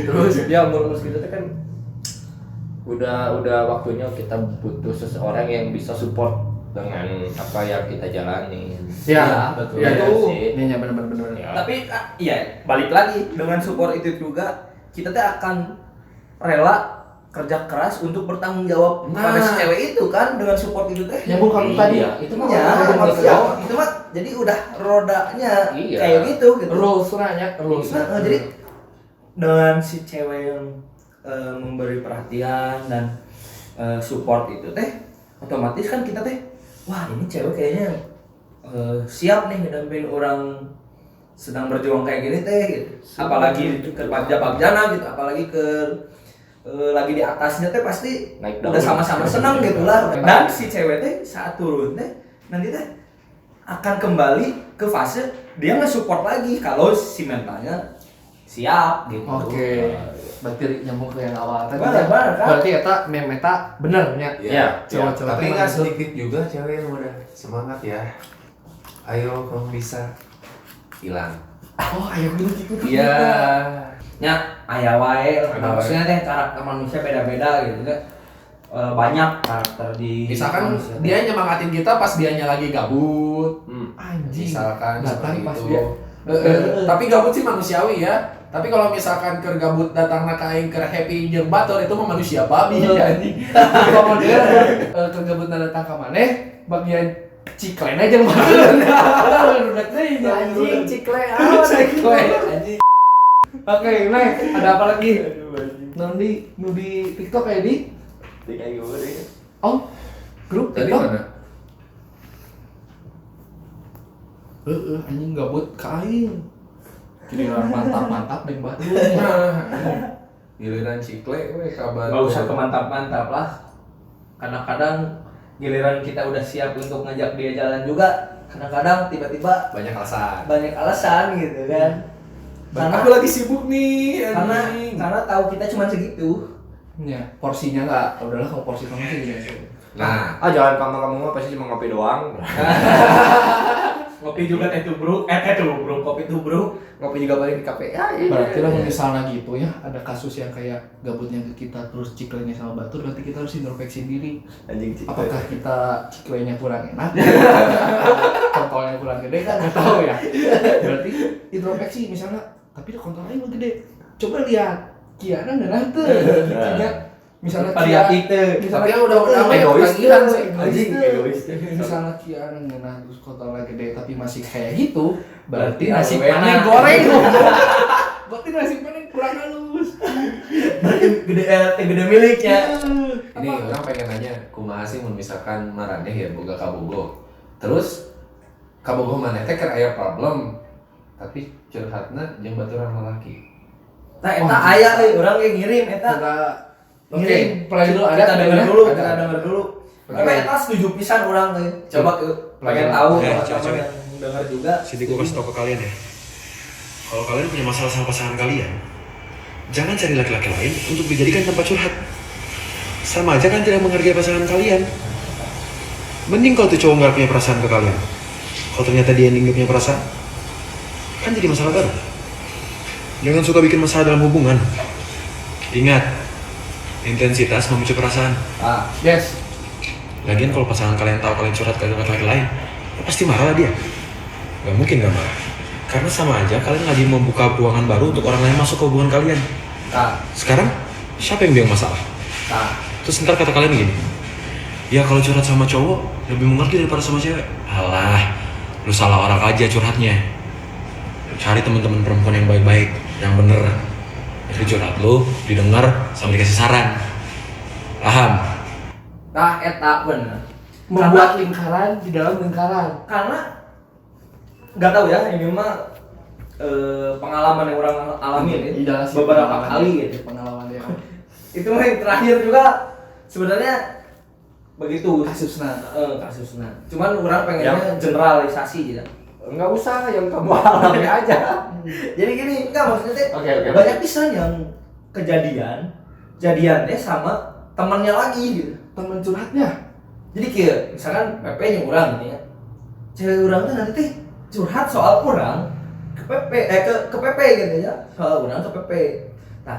Terus ya umur kita teh kan udah waktunya kita butuh seseorang yang bisa support dengan apa yang kita jalani. Iya, betul. Iya, Iya itu. sih. Iya, benar. Ya. Tapi iya balik lagi dengan support itu juga kita teh akan rela kerja keras untuk bertanggung jawab pada si cewek itu kan dengan support itu teh. Yang bukan tadi. Iya, itu mah Ya, manusia. itu mah jadi udah rodanya Iya. kayak gitu. Rules nanya, rules. Nah, jadi dengan si cewek yang memberi perhatian dan support itu teh, otomatis kan kita teh, wah ini cewek kayaknya siap nih ngedampingin orang sedang berjuang kayak gini teh gitu. Apalagi ke pagjana gitu, apalagi ke lagi di atasnya teh pasti Naik udah daun. sama-sama senang gitu lah. Dan si cewek teh saat turun teh nanti teh akan kembali ke fase dia nge-support lagi kalau si mentalnya siap gitu. Oke. Berarti nyambung ke yang awal tadi. Bener, kan? Berarti eta meme eta bener nya. Iya. Cowok-cowok Tapi emang nggak gitu. sedikit juga cewek yang udah semangat ya. Ayo kamu bisa hilang. Oh, ayo dulu gitu. Iya. Nya aya wae Ada maksudnya teh karakter manusia beda-beda gitu kan. Banyak karakter di Misalkan manusia. dia nyemangatin kita pas dianya lagi gabut. Anjing. Misalkan Datang seperti pas itu. dia. Tapi gabut sih manusiawi ya. Tapi kalau misalkan keur gabut datang ka aing keur happy jeung batur itu mah manusia babi anjing. Kalau dia kegabut datang ka maneh bagian ciklen aja batur. Udah teuing anjing cikle Anjing. Oke, Neng, ada apa lagi? Nanti nu di TikTok kayak di Kayak gue deh. oh grup Tadi TikTok. mana? Anjing gabut ka aing. Giliran mantap-mantap neng batur. Giliran cikle we kabar. Nggak usah kemantap-mantap lah. Kadang-kadang giliran kita udah siap untuk ngajak dia jalan juga, kadang-kadang tiba-tiba banyak alasan. banyak alasan gitu kan. Aku lagi sibuk nih anjing. Karena tahu kita cuma segitu. Ya, porsinya enggak. Udahlah kalau porsi kamu sih gini. Nah, Jangan kamu mah pasti cuma ngopi doang. Ngopi juga teh tubruk, kopi tubruk. Ngopi juga paling di kafe. Iya. Berarti lah misalnya gitu ya, ada kasus yang kayak gabutnya ke kita terus ciklenya sama batur, berarti kita harus introspeksi diri. Anjing cikle. Apakah kita ciklenya kurang enak? Kontolnya kurang gede kan nggak tahu ya. Berarti introspeksi misalnya, tapi kontolnya emang gede. Coba lihat, Kiana ngeunah teu. Misalnya Variatif teh. tapi yang udah egois ketagihan tuh. sih. Anjing egois. Misalnya Kiana ngeunah terus kontolnya gede tapi masih kayak gitu, berarti Berarti nasi enak. panen goreng. Berarti nasi panen kurang halus. Berarti gede miliknya. Ini orang pengen nanya, kumaha sih mun misalkan maraneh ya boga kabogo. Terus kabogo maneh teh keur aya problem. Tapi curhatna jeung baturan lalaki. Nah, eta aya orang yang ngirim eta. Oke, play dulu Kita denger dulu, Ada. kita denger dulu. Oke. Tapi eta setuju pisan orang teh. Coba pengen tahu Oke, teman-teman coba. yang denger juga. Sini gue kasih tau ke kalian ya. Kalau kalian punya masalah sama pasangan kalian, jangan cari laki-laki lain untuk dijadikan tempat curhat. Sama aja kan tidak menghargai pasangan kalian. Mending kalau tuh cowok nggak punya perasaan ke kalian. Kalau ternyata dia yang nggak punya perasaan, kan jadi masalah baru. Jangan suka bikin masalah dalam hubungan. Ingat, intensitas memicu perasaan. Yes. Lagian kalau pasangan kalian tahu kalian curhat ke laki-laki lain, ya pasti marah lah dia. Gak mungkin gak marah. Karena sama aja kalian lagi membuka ruangan baru untuk orang lain masuk ke hubungan kalian. Sekarang, siapa yang bilang masalah? Terus ntar kata kalian gini, ya kalau curhat sama cowok, lebih mengerti daripada sama cewek. Alah, lu salah orang aja curhatnya. Cari teman-teman perempuan yang baik-baik, yang bener. Jadi curhat lu, didengar, sama dikasih saran. Paham? Nah, eta bener. Membuat lingkaran di dalam lingkaran. Karena nggak tahu ya, ini mah pengalaman yang orang alami ya, Iya sih, beberapa pengalaman kali dia. gitu. Pengalaman dia. Itu mah yang terakhir juga sebenarnya begitu Kasusna. kasusnya. Cuman orang pengennya generalisasi gitu. Enggak usah yang kamu alami aja. Jadi gini, enggak maksudnya teh Oke. banyak pisan yang jadiannya sama temannya lagi gitu. Teman curhatnya. Jadi kayak misalkan PP yang orang gitu ya. Cewek orang tuh nanti teh curhat soal orang ke PP ke PP gitu ya. Soal orang ke PP. Nah,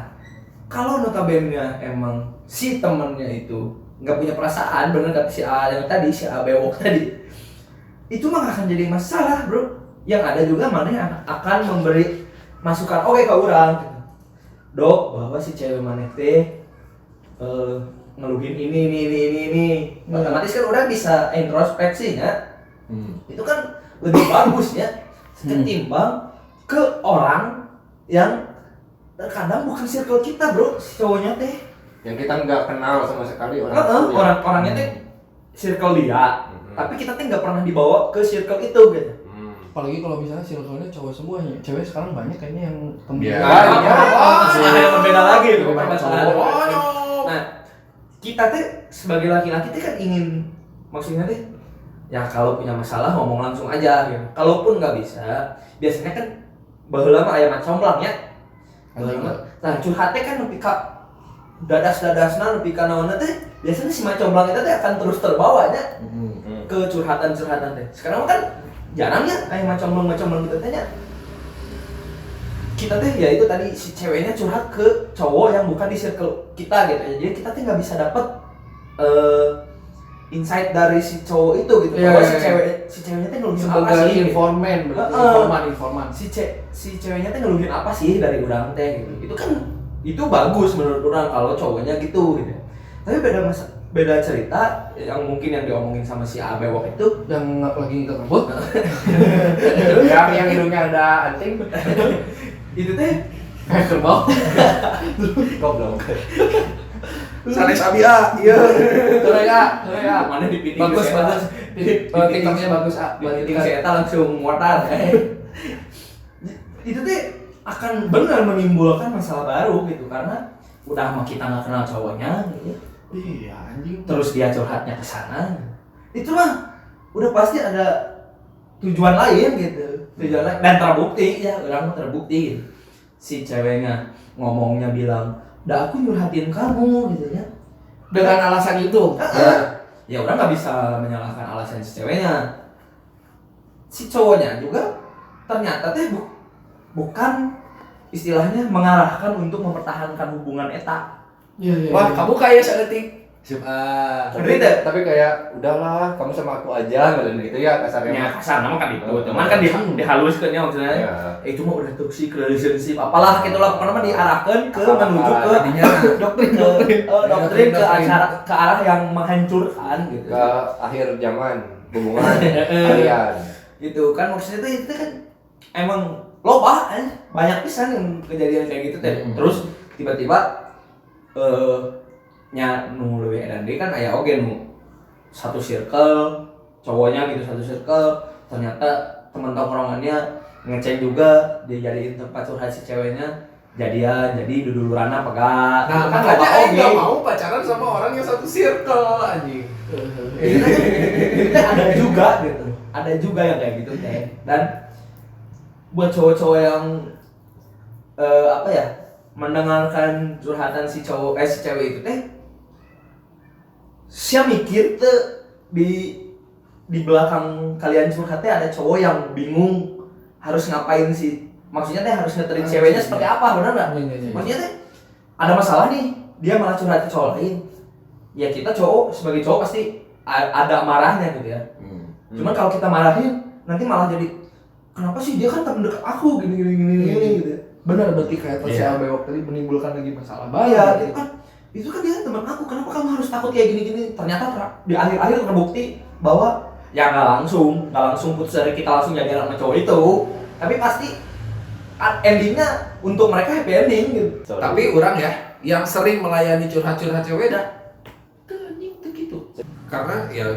kalau notabene emang si temennya itu nggak punya perasaan, bener kata si A yang tadi, si A bewok tadi, itu mah nggak akan jadi masalah, bro. Yang ada juga mana akan memberi masukan oke ke orang gitu. Dok, bahwa si cewek maneh teh ngeluhin ini. Otomatis kan udah bisa introspeksi ya. Itu kan lebih bagus ya ketimbang ke orang yang terkadang bukan circle kita, bro, si cowoknya teh. Yang kita nggak kenal sama sekali orang itu ya. Orang-orangnya teh circle dia, tapi kita teh nggak pernah dibawa ke circle itu gitu. Apalagi kalau misalnya circle-nya cowok semuanya. Cewek sekarang banyak kayaknya yang temen. Iya. Masalah yang berbeda lagi itu Banyak permasalahan. cowok. Nah, kita teh sebagai laki-laki teh kan ingin maksudnya teh ya kalau punya masalah ngomong langsung aja gitu. Kalaupun nggak bisa, biasanya kan baheula mah aya macomblang ya. Nah, curhatnya kan nepi ka dadas-dadasna nepi ka naonna teh biasanya si macomblang itu teh akan terus terbawa nya ke curhatan-curhatan teh. Sekarang kan jarang ya aya macomblang gitu teh nya. Kita teh ya itu tadi si ceweknya curhat ke cowok yang bukan di circle kita gitu ya. Jadi kita teh nggak bisa dapet insight dari si cowok itu gitu. Iya, Bahwa iya, si ceweknya tuh ngeluhin apa Sebagai sih? Gitu. informan, berarti informan. Si ceweknya tuh ngeluhin apa sih dari urang teh gitu. Itu kan itu bagus menurut orang kalau cowoknya gitu gitu. Tapi beda cerita yang mungkin yang diomongin sama si Abewok itu Yang lagi ngikat rambut. yang hidungnya ada anting. itu teh Kerbau. Goblok. Sanes Abia, iya. Korea. mana di piting Bagus, si eta. bagus. TikToknya bagus, Di piting si eta langsung mortar. Itu teh akan benar menimbulkan masalah baru gitu karena udah mah kita nggak kenal cowoknya gitu. Iya anjing. Terus dia curhatnya ke sana. Itu mah udah pasti ada tujuan lain gitu. Tujuan lain dan terbukti ya, orang terbukti gitu. Si ceweknya ngomongnya bilang, "Dah aku nyurhatin kamu" gitu ya. Dengan alasan itu. Ya orang nggak bisa menyalahkan alasan si ceweknya. Si cowoknya juga ternyata teh bukan istilahnya mengarahkan untuk mempertahankan hubungan eta. Iya. Wah, kamu kayak seetik. Tapi kayak udahlah, kamu sama aku aja gitu ya kasarnya. Ya kasar nama kan itu, cuman kan dihaluskan ya maksudnya. Ya. Itu mah udah toxic relationship, apalah gitu lah, pokoknya mah diarahkan ke menuju ke doktrin ke arah yang menghancurkan gitu. Ke akhir zaman hubungan kalian. Gitu kan maksudnya itu kan emang loba banyak pisan yang kejadian kayak gitu teh. Terus tiba-tiba nya nu leuwih edan deui kan aya oge nu satu circle cowoknya gitu satu circle ternyata teman tongkrongannya ngeceng juga dijadiin tempat curhat si ceweknya jadian jadi duduluranna pegang. Nah, kan makanya loba Aing oge. gak mau pacaran sama orang yang satu circle anjing. Itu ada juga gitu. Ada juga yang kayak gitu teh. Dan buat cowok-cowok yang apa ya mendengarkan curhatan si cewek itu teh sia mikir tuh di belakang kalian curhatnya ada cowok yang bingung harus ngapain sih, maksudnya teh harus ngeterin ceweknya seperti apa, benar nggak? Iya. Maksudnya teh ada masalah nih dia malah curhat ke cowok lain, ya kita cowok sebagai cowok pasti ada marahnya gitu ya. Cuman kalau kita marahin nanti malah jadi kenapa sih dia kan temen dekat aku gini gitu. Benar, berarti kayak si Iya. Abewok tadi menimbulkan lagi masalah baru. Iya, itu kan dia teman aku. Kenapa kamu harus takut kayak gini-gini? Ternyata di akhir-akhir terbukti bahwa ya nggak langsung putus dari kita langsung jadi sama cowok itu. Tapi pasti endingnya untuk mereka happy ending gitu. Tapi orang ya yang sering melayani curhat-curhat cewek dah anjing tuh gitu. Karena ya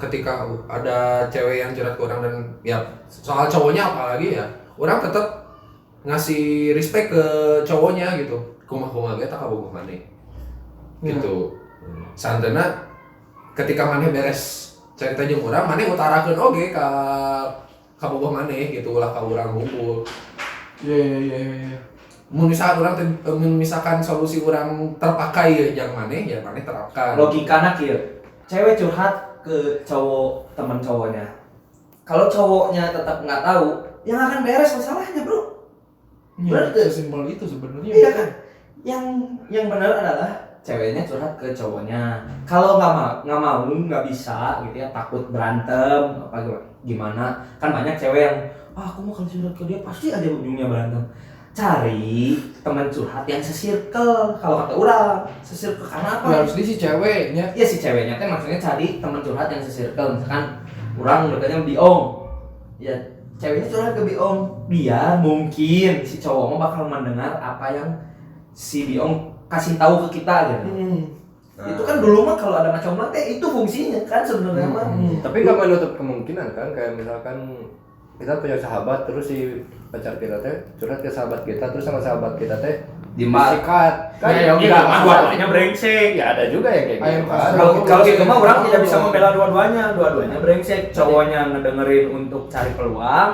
ketika ada cewek yang curhat ke orang dan ya soal cowoknya apalagi ya, orang tetap ngasih respect ke cowoknya gitu. Kumaha ge tak kabogoh maneh. Gitu. Santena ketika maneh beres cerita jeung urang, maneh utarakeun oge ka bogoh maneh gitu ulah ka urang hungkul. Iya. Mun misalkan solusi urang terpakai ya yang maneh ya maneh terapkan. Logikana kieu. Cewek curhat ke cowok teman cowoknya. Kalau cowoknya tetap nggak tahu, yang akan beres masalahnya, Bro. Iya, Berarti sesimpel itu sebenarnya. iya kan? Yang benar adalah ceweknya curhat ke cowoknya. Kalau nggak mau nggak bisa gitu ya, takut berantem apa gimana? Kan banyak cewek yang aku mau kalau curhat ke dia pasti aja ujungnya berantem. Cari teman curhat yang sesirkel. Kalau kata orang, sesirkel karena apa? Ya, harus si ceweknya. Iya si ceweknya teh maksudnya cari teman curhat yang sesirkel. Misalkan orang dekatnya Biong. Ya ceweknya curhat ke Biong, dia mungkin si cowok mah bakal mendengar apa yang si Biong kasih tahu ke kita gitu. Itu kan dulu mah kalau ada macam teh itu fungsinya kan sebenarnya mah. Tapi nggak menutup kemungkinan kan, kayak misalkan kita punya sahabat terus si pacar kita teh curhat ke sahabat kita terus sama sahabat kita teh disikat kan Ya, oke, Enggak, nggak dua-duanya brengsek. ya ada juga yang kayak Ayo, gitu Pak. kan. Kalau gitu mah orang tidak bisa membela dua-duanya brengsek. Cowoknya ngedengerin untuk cari peluang,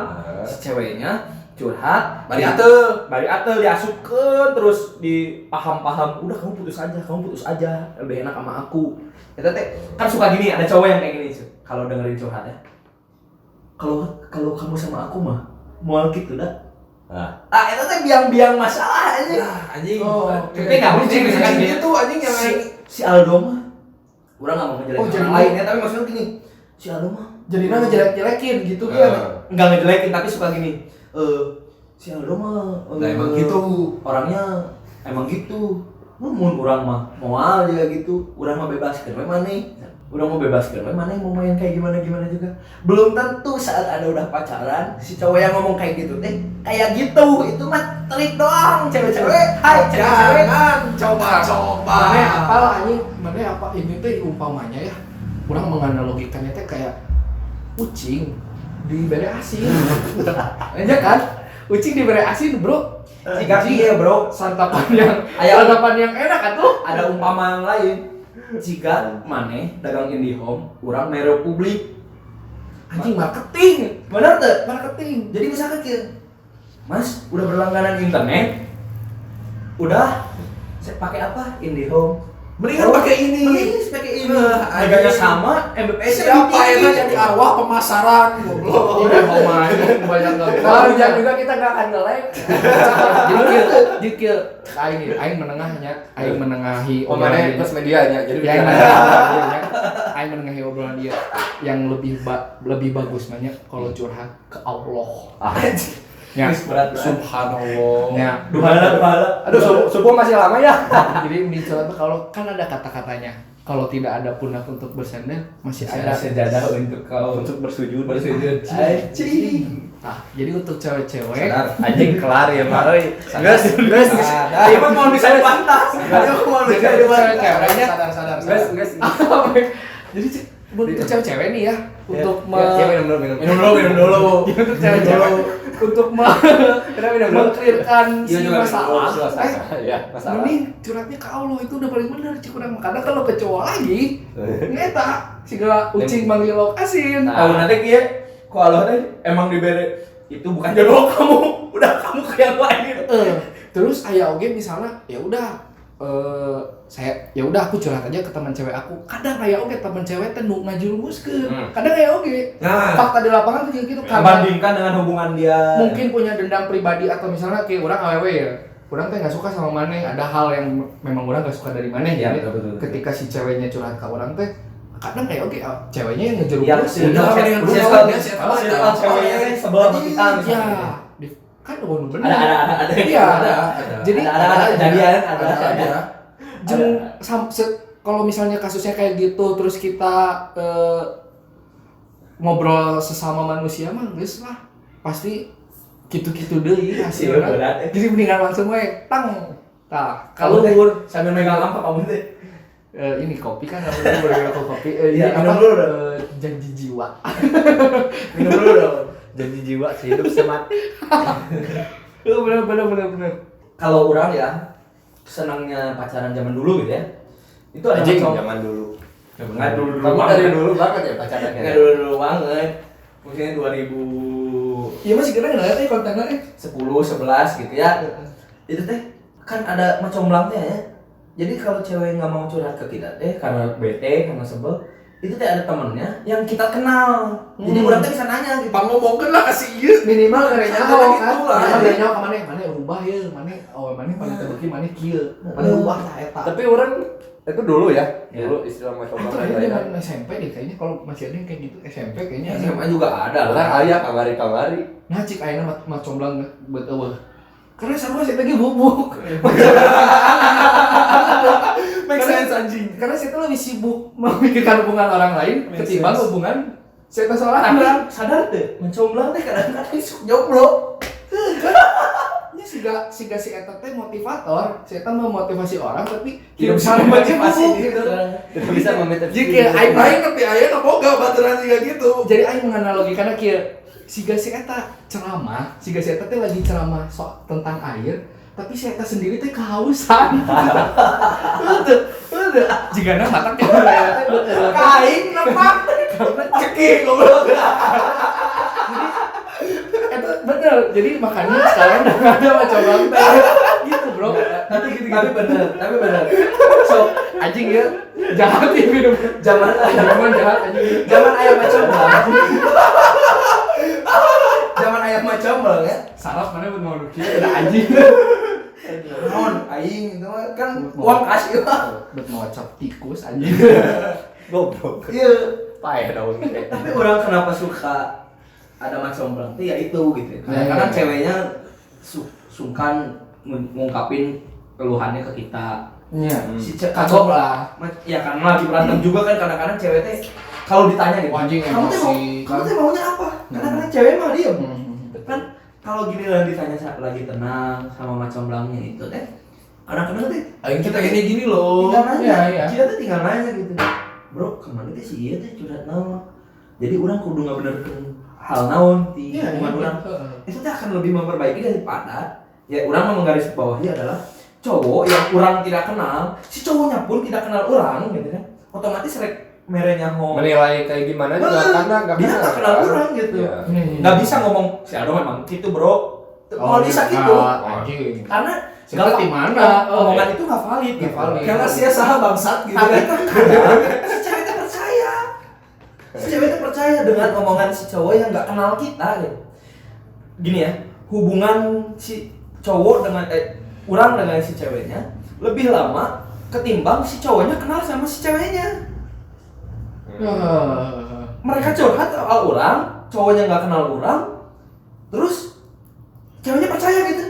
si ceweknya curhat, Bari atuh. bari atel diasupkeun terus dipaham-paham, udah kamu putus aja, lebih enak sama aku. Kita teh kan suka gini, ada cowok yang kayak gini sih. Kalau dengerin curhat ya. Kalau kamu sama aku mah moal gitu dah. Itu teh biang-biang masalah aja. Anjing. Oh, Tapi nggak mungkin misalkan gitu anjing yang si Aldo mah Orang nggak mau ngejelekin Oh, jadi orang lain ya, tapi maksudnya gini, si Aldo mah Jadi nang ngejelek-jelekin gitu kan. nggak ngejelekin tapi suka gini, si Aldo mah Nah, emang gitu. orangnya emang gitu. Mun urang mah moal juga gitu, urang mah bebaskeun we maneh. Urang mau bebaskeun we maneh mau main kayak gimana juga. Belum tentu saat Anda udah pacaran, si cowok yang ngomong kayak gitu teh kayak gitu. Itu mah trik doang, cewek-cewek. Hai cewek-cewek. Jangan coba-coba. Mana apa anjing, mana apa ini teh umpamanya ya. Kurang menganalogikannya teh kayak kucing diberi asin. Aja kan? Kucing diberi asin, Bro. Jika iya bro, Santapan yang enak atuh. ada umpama yang lain. Jika maneh dagang IndiHome, urang mere publik. Anjing marketing. Bener tuh? Marketing. Jadi misalkan kayak, Mas udah berlangganan internet, udah saya pakai apa? IndiHome. Mendingan pakai ini. Mending pakai ini. Nah, Harganya anjing. sama, MBPS Siapa yang jadi arwah pemasaran? Goblok. Ini ngomongnya banyak enggak. Hujan juga kita nggak akan nge-like. Jadi kieu aing menengahnya, aing menengahi Pemainnya dia. plus medianya. Jadi Ya, aing menengahi aing menengahi obrolan dia yang lebih bagus banyak kalau curhat ke Allah. Ya, berat. Subhanallah. ya. Duhala. aduh subuh masih lama ya. Jadi di curhat tuh kalau kan ada kata-katanya. Kalau tidak ada pundak untuk bersandar, masih ada sejadah untuk kau Untuk bersujud. bersujud. Anjing. Nah, jadi untuk cewek-cewek Anjing kelar ya Pak. Gus. Dia mah mau bisa dipantas. Dia mau bisa jadi untuk dipantas. cewek-ceweknya Sadar. Gus. jadi untuk cewek-cewek nih ya untuk Ya, minum Minum dulu. untuk cewek-cewek untuk mengklirkan si masalah Ya, masalah. mending curhatnya ke Allah itu udah paling benar cik urang kadang kalau ke cowok lagi ngeta siga ucing manggil lauk asin Tahu nanti kia, kok Allah teh emang diberi itu bukan jodoh kamu, udah kamu ke yang lain. terus aya oge misalnya ya udah aku curhat aja ke teman cewek aku. Kadang aya oge teman cewek teh nu ngajurumuskeun. Kadang aya oge. Nah. Fakta di lapangan tuh gitu kan. Bandingkan dengan hubungan dia. Mungkin punya dendam pribadi atau misalnya kayak orang awewe ya. Orang teh nggak suka sama maneh. Ada hal yang memang orang nggak suka dari maneh Ya, ya. betul. Ketika si ceweknya curhat ke orang teh kadang kayak oge ceweknya yang Ya, ngejerumuskeun. udah, mendingan udah, dulu, dia kalau siapa aja. ceweknya sebelah sama kita Ya, misalnya. kan bener. Ada. Iya. Ada. Jadi ada kejadian, Ada. Jeung kalau misalnya kasusnya kayak gitu terus kita ngobrol sesama manusia mah geus lah pasti gitu-gitu deui hasilnya. berat. Jadi mendingan langsung we tang. Tah, Kalau kalau sambil megang lampu kamu teh. ini kopi kan enggak boleh kopi. Ini Iya, minum apa? dulu dong. Janji jiwa. Minum dulu dong. Janji jiwa sehidup semati. Bener. Kalau orang ya senangnya pacaran zaman dulu gitu ya. Itu ada Anjing macam- zaman dulu. Nggak dulu Kamu dari dulu banget ya pacarannya. Nggak dulu banget. Mungkin 2010, Iya masih kena enggak teh kontennya 11 gitu ya. Itu teh kan ada macam belangnya ya. Jadi kalau cewek nggak mau curhat ke kita teh karena bete, karena sebel, itu teh ada temennya yang kita kenal. Jadi orang teh bisa nanya gitu. Pangomongkeun lah kasih ieu. minimal dari Ada nyaho gitu kan lah. minimal dari nyaho ka maneh rubah ya maneh paling terbukti maneh kieu maneh rubah tah eta. Tapi orang itu dulu ya. Ya. Dulu istilah macam Itu apa kayaknya ya. zaman SMP deh kayaknya kalau masih ada yang kayak gitu SMP kayaknya. SMA juga ada Orang lah. aya kamari-kamari. Nah cik ayeuna mah comblang beut eueuh. Karena sama saya lagi bubuk. Make sense anjing. Karena saya tuh lebih sibuk memikirkan hubungan orang lain Make ketimbang sense. hubungan saya tuh seorang Tapi orang. sadar deh, mencomblang teh kadang-kadang suka jomblo. Ini siga si eta teh motivator, si eta memotivasi orang tapi Tidak bisa sama baca memotivasi buku. gitu. Tidak bisa meminta. Jika aing Aing ngerti aya nu boga baturan juga gitu. jadi aing menganalogikannya kieu siga si eta ceramah siga si eta teh lagi ceramah tentang air tapi si eta sendiri teh kehausan udah jika na matak teh air teh Kain nepak. cekik goblok eta bener jadi makanya sekarang udah ada macam bang teh gitu bro Tapi bener. So, anjing ya jahat ya minum zaman jahat anjing zaman ayam mencomblang. Zaman ayam mencomblang ya. saraf mana buat mau kieu ada anjing Non, aing itu mah kan uang kasih mah. buat ngocok tikus anjing Goblok. Iya. Paeh daun. Tapi orang kenapa suka ada Macomblang tuh ya itu gitu. Karena Ya. ceweknya sungkan ngungkapin keluhannya ke kita. Iya. Si Kagok lah. Ya karena lagi berantem juga kan kadang-kadang cewek teh kalau ditanya gitu. Anjing Kamu teh maunya apa? Kadang-kadang cewek mah diem. Kan kalau gini lah ditanya lagi tenang sama Macomblangnya itu teh. Kadang-kadang teh Aing kita gini loh. tinggal nanya. Iya. Kita tuh tinggal nanya gitu. Bro, kemana teh si ieu teh curhat naon? Jadi orang kudu ngabenerkeun hal naon di hubungan urang. Itu teh akan lebih memperbaiki daripada ya orang menggaris bawahi adalah cowok yang kurang tidak kenal, si cowoknya pun tidak kenal orang gitu kan. Otomatis rek merenya ho. Menilai kayak gimana juga karena enggak Dia nggak kenal orang gitu. Iya. Nggak bisa ngomong si Aldo memang gitu bro. Mau bisa gitu. Anjing. Karena Seperti mana? omongan itu nggak valid gitu. valid. Karena sia saha bangsat gitu kan. Kadang si cewek itu percaya. Si cewek itu percaya dengan omongan si cowok yang nggak kenal kita gitu. Gini ya, hubungan si cowok dengan orang dengan si ceweknya lebih lama ketimbang si cowoknya kenal sama si ceweknya. Mereka curhat soal orang, cowoknya nggak kenal orang, terus ceweknya percaya gitu.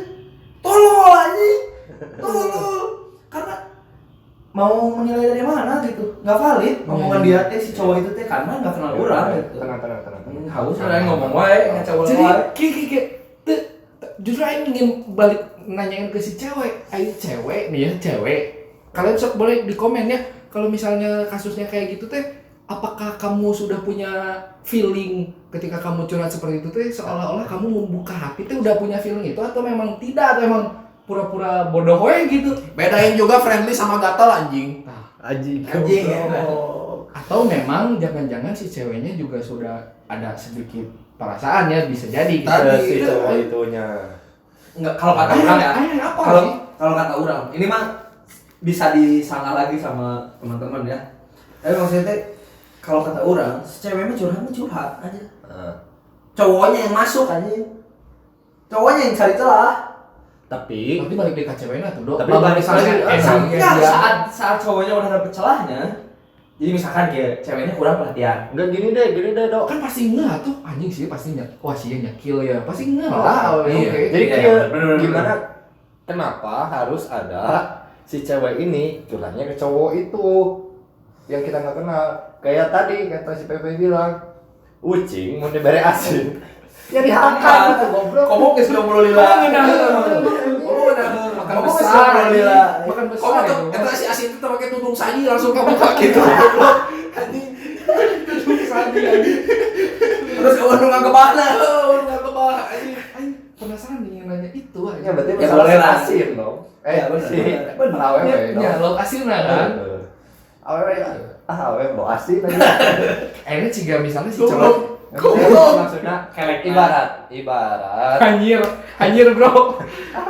Tolol anjing, tolol. Karena mau menilai dari mana gitu, nggak valid omongan dia teh si cowok itu teh karena nggak kenal orang gitu. Tenang. Haus orang ngomong wae, ngaco Jadi wae. kayak justru Aing ingin balik nanyain ke si cewek. Aing cewek nih ya, cewek. Kalian sok boleh di komen ya kalau misalnya kasusnya kayak gitu teh, apakah kamu sudah punya feeling ketika kamu curhat seperti itu teh seolah-olah kamu membuka hati teh udah punya feeling itu atau memang tidak atau emang pura-pura bodoh we gitu. Bedain juga friendly sama gatal anjing. Anjing. Anjing ya. Atau memang jangan-jangan si ceweknya juga sudah ada sedikit perasaan ya, bisa jadi gitu. Si cowok itunya. Enggak, kalau kata orang ya. Apa Kalau sih? kalau kata orang, ini mah bisa disalah lagi sama teman-teman ya. Tapi maksudnya teh kalau kata orang, si cewek mah curhat aja. Cowoknya yang masuk aja. Cowoknya yang cari celah. Tapi Balik di ceweknya tuh, Dok. Tapi Lamun balik misalnya lagi, emangnya Enggak, dia saat cowoknya udah dapet celahnya. Jadi misalkan kayak ceweknya kurang perhatian. enggak gini deh, Dok. kan pasti enggak tuh anjing sih pasti wah sih nyakil ya pasti enggak lah. Iya. Oke. Jadi Iya, kayak bener. gimana? Kenapa harus ada si cewek ini curhatnya ke cowok itu yang kita nggak kenal? Kayak tadi kata si Pepe bilang, ucing mau diberi asin. Ya dihakan gitu goblok. Komo geus 20 lila. Makan Kamu besar besar, anjing. Lila. Makan Kok besar tuh itu. eta si asin itu pakai tudung saji langsung ke muka gitu. Anjing. Terus kawan nu ngagepahna. Enggak kebah anjing. Aing penasaran nih yang nanya itu aja. Ya berarti Ya, masalah boleh lah. asin dong. Ya, bener, si bener. awewe Ya, dong. lo kasihna kan. Awewe awewe lo asin aja. Ini juga misalnya si Goblok. cowok Maksudnya Kelek ibarat anjir bro.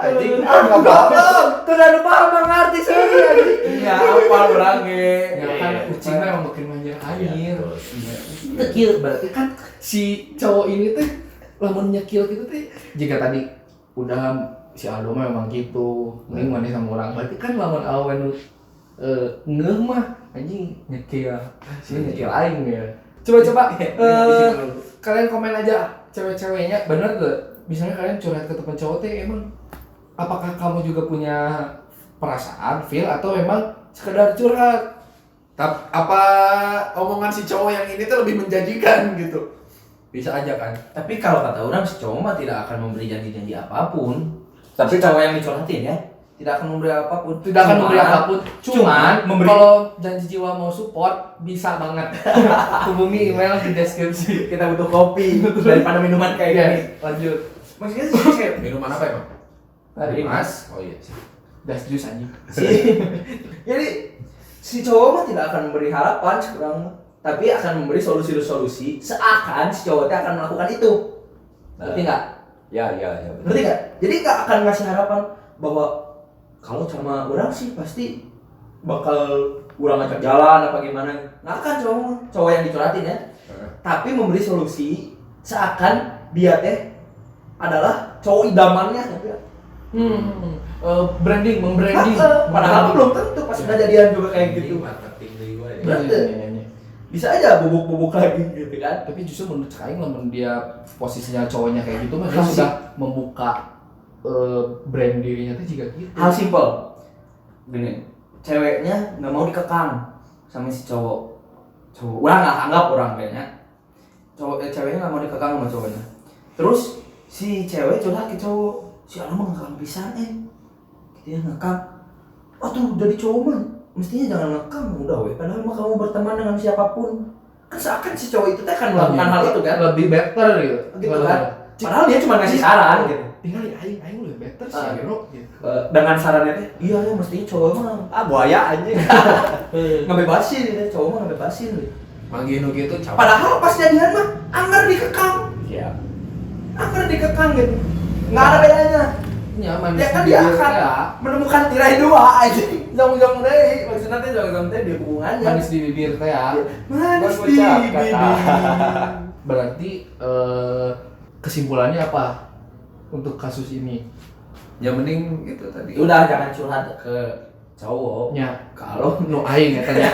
anjing enggak paham. Tuh udah paham mengerti sih anjing. Ya apa orang ge. Ya kan kucing mah emang makin manjir anjir. Iya, Nyekil berarti kan si cowok ini teh lamun nyekil gitu teh jika tadi udah si Aldo mah memang gitu mending mana sama orang berarti kan lamun awen ngeh mah anjing nyekil sih nyekil aing ya coba kalian komen aja cewek-ceweknya bener gak misalnya kalian curhat ke teman cowok teh emang apakah kamu juga punya perasaan feel atau memang sekedar curhat. Apa omongan si cowok yang ini tuh lebih menjanjikan gitu? Bisa aja kan? Tapi kalau kata orang si cowok mah tidak akan memberi janji-janji apapun. Tapi Si cowok yang dicurhatin ya, tidak akan memberi apapun. Tidak akan memberi apapun, cuman memberi. kalau janji jiwa mau support bisa banget. Hubungi email di deskripsi. Kita butuh kopi daripada minuman kayak Ya, gini. lanjut. Maksudnya si cewek Minuman apa emang? Tadi Mas? Oh iya sih. das jus anjing. jadi si cowok mah tidak akan memberi harapan sekurang, tapi akan memberi solusi-solusi seakan si cowok teh akan melakukan itu. Ngerti nggak? Ya. Ngerti nggak? Jadi nggak akan ngasih harapan bahwa kalau sama orang sih pasti bakal kurang ngajak jalan apa gimana. Nggak akan cowok yang dicurhatin ya. Tapi memberi solusi seakan dia teh adalah cowok idamannya. Ngerti nggak? Membranding. Padahal belum tentu pas udah jadian juga kayak gitu. Marketing dari gue ya. Berarti. bisa aja bubuk lagi gitu kan. Tapi justru menurut Aing lamun dia posisinya cowoknya kayak gitu mah dia Kasih. sudah membuka brand dirinya tuh juga gitu. Hal simpel gini, ceweknya nggak mau dikekang sama si cowok orang nggak anggap orang kayaknya ceweknya nggak mau dikekang sama cowoknya, terus si cewek curhat ke cowok, si orang mah ngekang pisan dia ngekang, tuh jadi cowok mah mestinya jangan ngekang, udah weh, padahal mah kamu berteman dengan siapapun, kan seakan si cowok itu teh akan melakukan hal itu kan, Lebih better gitu. gitu kan, padahal dia cuma ngasih saran gitu. Tinggal aing lebih better sih bro gitu. Dengan sarannya teh, iya ya mestinya cowok mah Buaya anjing. ngebebasin gitu, cowok mah ngebebasin gitu. Manggih nu gitu capek. Padahal pas jadian mah anggar dikekang, Iya. anggar dikekang gitu, nggak ada bedanya. Nyaman Ya kan dia akan menemukan tirai dua aja, jong-jong deh, maksudnya teh jong-jong teh di hubungannya. manis di bibir teh ya. Manis di Berucap bibir. kata. Berarti kesimpulannya apa untuk kasus ini? Ya mending itu tadi. Udah jangan curhat ke cowok. Ya, Kalau no aing ya tanya.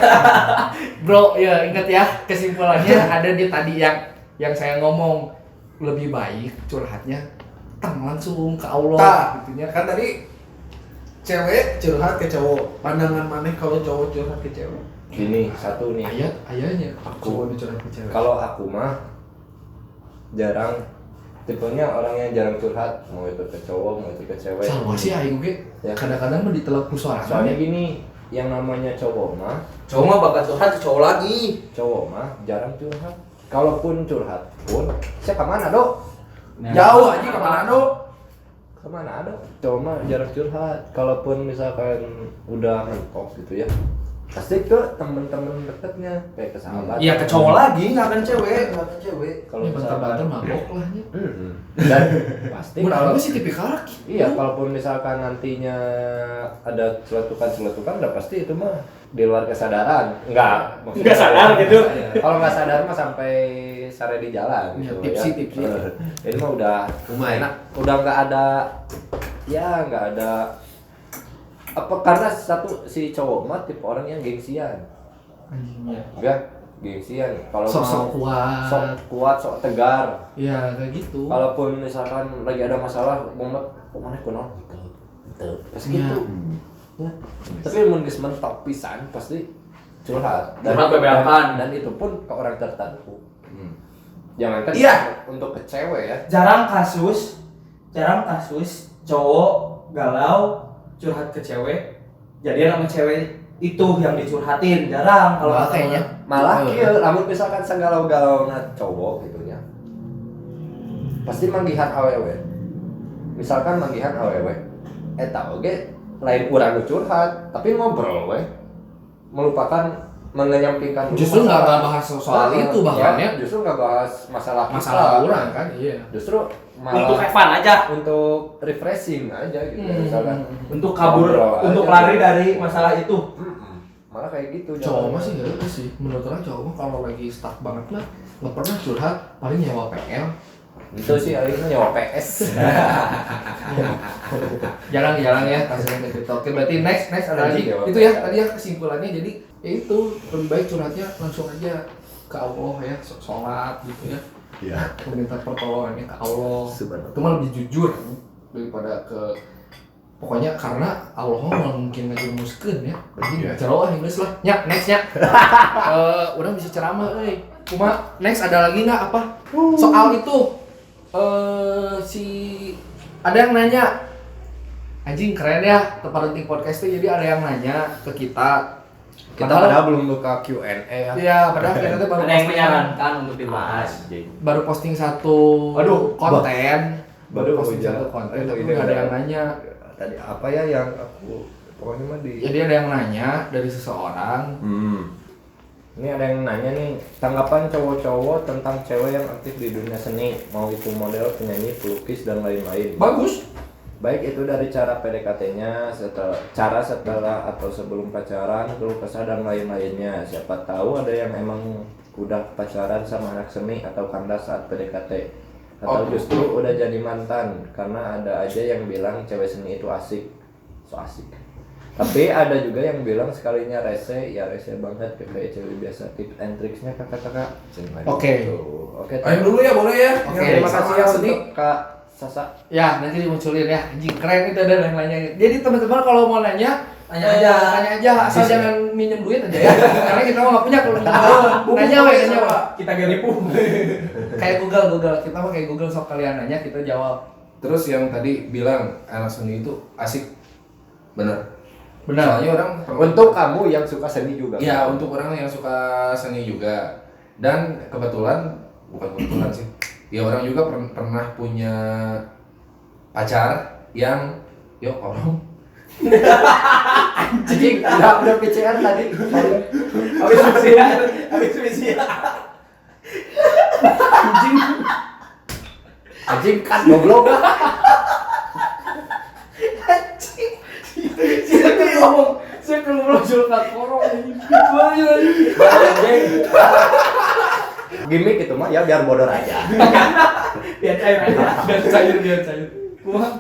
Bro, ya ingat ya kesimpulannya ada di tadi yang saya ngomong, lebih baik curhatnya langsung ke Allah Tah. gitu nya. Kan tadi cewek curhat ke cowok. Pandangan maneh kalau cowok curhat ke cewek? Gini, satu nih. Ayahnya Aku. cowok dicurhat ke cewek. Kalau aku mah jarang, tipenya orang yang jarang curhat, mau itu ke cowok, mau itu ke cewek. Sama sih aing ge. Ya. Kadang-kadang mah ditelak sorangan. Soalnya gini, yang namanya cowok mah bakal curhat ke cowok lagi. cowok mah jarang curhat. Kalaupun curhat pun, saya kemana dok? Jauh aja kemana dok? Kemana dok? Cowok mah jarang curhat. Kalaupun misalkan udah mentok gitu ya, pasti ke temen-temen dekatnya, kayak ke sahabat. Iya ke cowok lagi, nggak akan cewek, nggak akan cewek. Kalau Ini bentar-bentar misalkan, mabok lah nya. dan pasti Menurut kalau aku sih tipikal laki. iya, kalaupun misalkan nantinya ada celetukan udah pasti itu mah di luar kesadaran. Maksudnya sadar gitu. Kalau nggak sadar mah sampai sare di jalan Iya, gitu tipsi. Ini mah udah Lumayan. udah nggak ada, ya nggak ada apa, karena satu si cowok mah tipe orang yang gengsian. Anjingnya. Enggak, gengsian. Kalau Sok-sok mau kuat. sok kuat, sok tegar. Ya kayak gitu. Kalaupun misalkan lagi ada masalah, ngomong, kok mana kuno? Gitu. Pasti Iya. gitu. Ya. Tapi mun geus mentok pisan pasti curhat. Curhat bebeakan. Dan itu pun ke orang tertentu. Jangankan Iya. untuk ke cewek ya. Jarang kasus cowok galau curhat ke cewek, jadian sama cewek itu yang dicurhatin, jarang kalau Malah kayaknya. Malah kieu lamun misalkan sagalau-galauna cowok gitu nya. Pasti manggihan awewe. Misalkan manggihan awewe. Eta oge lain urang nu curhat, tapi ngobrol we. Melupakan menyampingkan Justru nggak bahas soal itu bahkan ya. Justru nggak bahas masalah Masalah kita. orang kan, iya. Justru untuk malah have fun aja, untuk refreshing aja gitu misalkan. untuk kabur, Ngobrol untuk aja. lari dari masalah itu. Malah kayak gitu. Cowok mah sih nggak itu sih. Menurut orang cowok mah kalau lagi stuck banget mah nggak pernah curhat, paling nyewa PL. Itu sih akhirnya nyawa PS. Jarang ya hasilnya kayak gitu. Oke, berarti next ada lagi. Nyewa Itu ya PL. tadi ya kesimpulannya. Jadi ya itu lebih baik curhatnya langsung aja ke Allah ya, sholat gitu ya. Iya. Meminta pertolongannya ke Allah. Subhanallah. Itu mah lebih jujur daripada ke pokoknya karena Allah mah mungkin ngajerumuskeun ya. Berarti Iya. ceroah Inggris lah. Ya, next nya. Udah bisa ceramah euy. Cuma next ada lagi nggak apa? Soal itu si ada yang nanya. Anjing keren ya, Teparenting Podcast tuh jadi ada yang nanya ke kita. Kita padahal belum buka Q&A ya. Iya, padahal kita tuh baru Ada yang posting, menyarankan untuk dibahas. baru posting satu konten. Baru posting hujan. satu konten, Aduh, tapi ini nggak ada udah- yang nanya. Tadi apa ya yang aku pokoknya mah di Jadi ada yang nanya dari seseorang. Ini ada yang nanya nih, tanggapan cowok-cowok tentang cewek yang aktif di dunia seni, mau itu model, penyanyi, pelukis dan lain-lain. Bagus. Baik itu dari cara PDKT-nya, cara setelah atau sebelum pacaran, keluh kesah dan lain-lainnya. Siapa tahu ada yang emang udah pacaran sama anak seni atau kandas saat PDKT. Atau justru udah jadi mantan, karena ada aja yang bilang cewek seni itu asik. So asik. Tapi ada juga yang bilang sekalinya rese, ya rese banget kayak cewek biasa. Tips and tricksnya kakak-kakak. Oke. Oke. Ayo dulu ya, boleh ya. Oke, Terima kasih ya Seni. untuk Kak Sasa. Ya, nanti dimunculin ya. Anjing keren itu ada yang nanya. Jadi teman-teman kalau mau nanya, Tanya aja. Tanya aja, asal jangan minjem duit aja ya. Karena kita mah nggak punya kalau nanya we, nanya we. Kita gak nipu. Kayak Google. Kita mah kayak Google, sok kalian nanya kita jawab. Terus yang tadi bilang anak seni itu asik. Bener. Benar. Soalnya orang Untuk kamu yang suka seni juga. ya untuk orang yang suka seni juga. Dan kebetulan, bukan kebetulan sih. Ya orang juga pernah punya pacar yang orang Anjing, udah PCR tadi. Habis misi. Anjing kan goblok. Siapa ngomong julkat korong ini? Gimik itu mah ya biar bodor aja. Biar cair aja. Biar cair. Wah.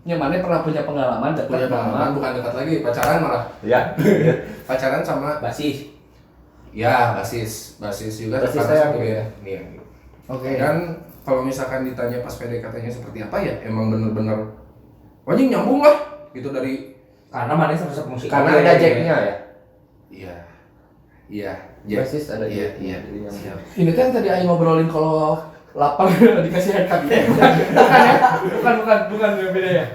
Yang mana pernah punya pengalaman dekat punya pengalaman, bukan dekat lagi, pacaran malah. Ya. Pacaran sama Basis. ya basis juga Basis karena saya satu gitu ya. ya? Iya. Oke. Dan kalau misalkan ditanya pas PDKT-nya seperti apa ya, emang bener-bener anjing nyambung lah gitu dari Karena mana sama musik. Karena ada jacknya ya. iya Basis ada iya jacknya. iya Jadi yang- siap. Ini kan tadi Aing ngobrolin kalau lapar dikasih haircut. Bukan ya? Bukan beda ya.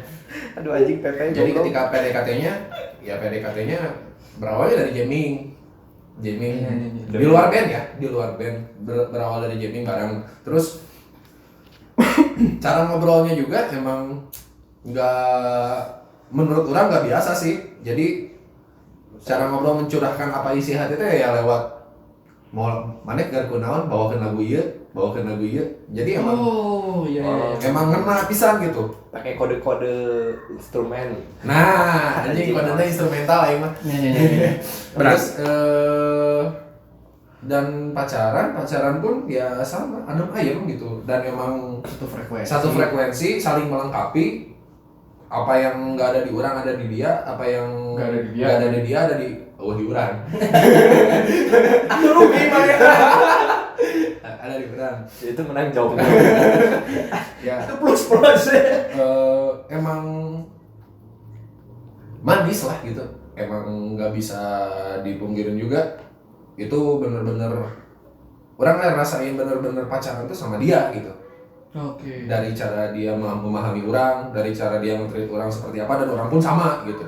Aduh anjing Pepe Jadi goblok. ketika PDKT-nya berawalnya dari jamming. Iya. Di luar band ya, berawal dari jamming bareng. Terus cara ngobrolnya juga emang menurut orang nggak biasa sih. Jadi cara ngobrol mencurahkan apa isi hati itu ya lewat mau manek gar kunaon bawakeun lagu ieu. Jadi emang Iya. emang ngena pisan gitu. Pakai kode-kode instrumen. Nah, anjing kodenya instrumental aing mah. Iya. Terus dan pacaran pun ya sama adem ayem gitu dan emang satu frekuensi saling melengkapi. Apa yang nggak ada di orang ada di dia, apa yang Nggak ada di dia. nggak ada di dia ada di di orang. Aku rugi banget. Ada di orang. Itu menang jauh. Ya Itu plus. emang manis lah gitu. Emang nggak bisa dipungkirin juga. Itu bener-bener orang ngerasain bener-bener pacaran tuh sama dia gitu. Oke. Dari cara dia memahami orang, dari cara dia nge-treat orang seperti apa, dan orang pun sama gitu.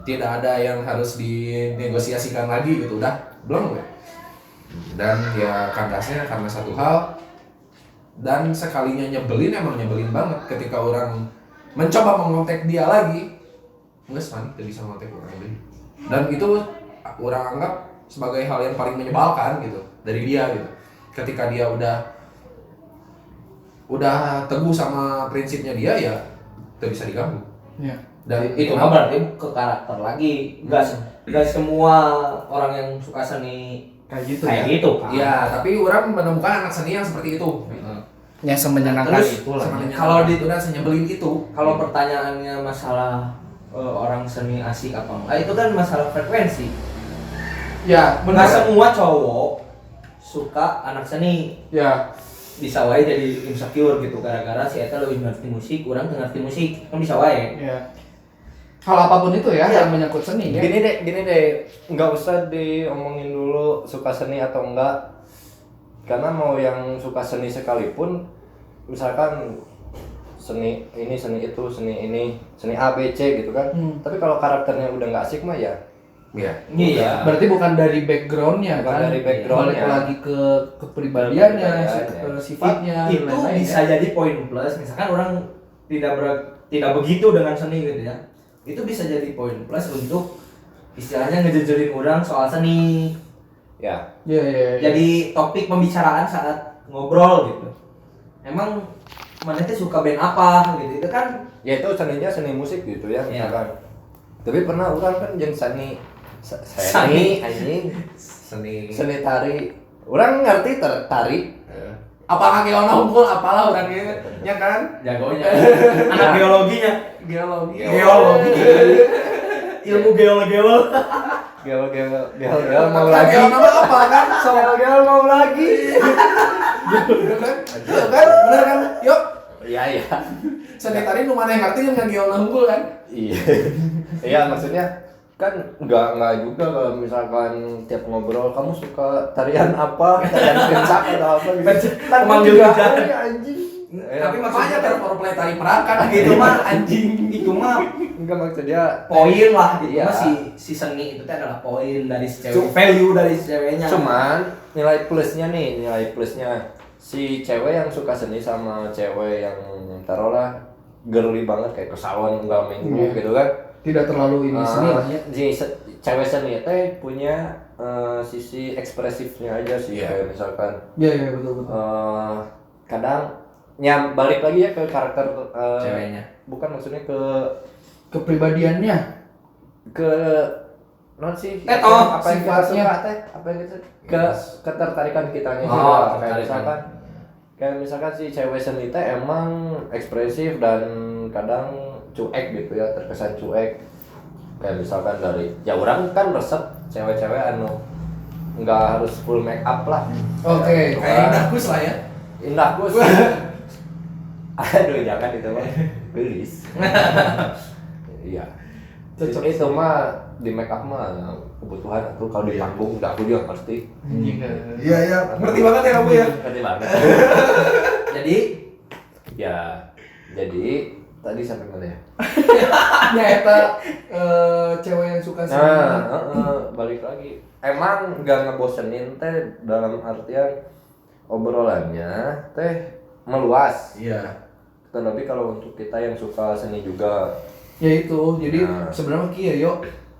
Tidak ada yang harus dinegosiasikan lagi gitu, udah belum ya. Dan ya kandasnya karena satu hal, dan sekalinya nyebelin emang nyebelin banget ketika orang mencoba mengontak dia lagi, nggak panik, tidak bisa mengontak orang lagi. Dan itu orang anggap sebagai hal yang paling menyebalkan gitu dari dia gitu. Ketika dia udah teguh sama prinsipnya dia ya tidak bisa diganggu. Iya. Dan Itu mah berarti ke karakter lagi. Enggak semua orang yang suka seni Kayak gitu kayak ya. gitu kan. ya, tapi orang menemukan anak seni yang seperti itu. Yang semenyenangkan Terus, itu lah. kalau di- itu dan senyebelin itu. Kalau pertanyaannya masalah orang seni asik apa enggak, itu kan masalah frekuensi. Ya, Nggak semua cowok suka anak seni. Ya. Bisa wae jadi insecure gitu gara-gara si eta lebih ngerti musik, orang nggak ngerti musik, kan bisa wae. Ya. Hal apapun itu ya Iya. yang menyangkut seni ya. Gini deh, nggak usah diomongin dulu suka seni atau enggak. Karena mau yang suka seni sekalipun, misalkan seni ini, seni itu, seni A, B, C gitu kan. Tapi kalau karakternya udah nggak asik mah ya. Iya. Iya. Berarti bukan dari backgroundnya Bukan kan? dari backgroundnya. Balik lagi ke kepribadiannya, Kepribadiannya. ke sifatnya, Itu dan lain-lain bisa ya. jadi poin plus. Misalkan orang tidak begitu dengan seni gitu ya. Itu bisa jadi poin plus untuk istilahnya ngejejelin orang soal seni. Ya. Iya, iya, iya. Jadi topik pembicaraan saat ngobrol gitu. Emang mana tuh suka band apa gitu. Itu kan Ya itu seninya seni musik gitu ya, Iya. misalkan. Tapi pernah orang kan yang seni Seni. anjing, Seni. seni tari. Orang ngerti tari. Apakah kayak orang unggul apalah orangnya ya kan? jagonya. Anak geologinya. Geologi. Geologi. Ilmu geol-geol. Gel mau lagi. Gel nama apa kan? Gel mau lagi. Iya kan? Iya kan? Bener kan? Yuk. Iya. Seni tadi nu mana yang ngerti yang ngegiol unggul kan? Iya. Iya maksudnya kan nggak juga kalau misalkan tiap ngobrol kamu suka tarian apa, tarian pencak atau apa gitu. Kan Manggil juga, hujan. "Oh, anjing. Tapi makanya terforeplay tari perangkat Itu mah anjing, itu mah Enggak maksudnya poin lah gitu. Iya. Mah si seni itu teh adalah poin dari si cewek. Value dari si ceweknya. cuman nilai plusnya si cewek yang suka seni sama cewek yang taruhlah girly banget kayak kesawan enggak minggu gitu kan. Tidak terlalu ini seni lah ya. Cewek seni teh punya sisi ekspresifnya aja sih Iya. kayak misalkan Iya betul. kadang balik lagi ya ke karakter Ceweknya. bukan maksudnya Kepribadiannya. ke non sih Toh, apa yang kita sifatnya. suka teh apa yang kita ketertarikan kitanya Oh, juga kayak ketertarikan. misalkan si cewek seni teh emang ekspresif dan kadang cuek gitu ya, terkesan cuek kayak misalkan dari ya orang kan resep cewek-cewek anu nggak harus full make up lah. Oke. Kayak Indah Kus lah ya. Indah Kus. Aduh jangan itu mah gelis. Iya. Cocok. Itu mah di make up mah kebutuhan tuh kalau di panggung nggak aku juga ngerti. Iya. Ngerti banget ya kamu ya. Ngerti banget. Jadi Jadi tadi sampai mana ya? Ya eta cewek yang suka seni. Balik lagi. Emang nggak ngebosenin teh dalam artian obrolannya teh meluas. Iya. Terlebih kalau untuk kita yang suka seni juga. Ya itu, jadi Nah. sebenarnya kieu yo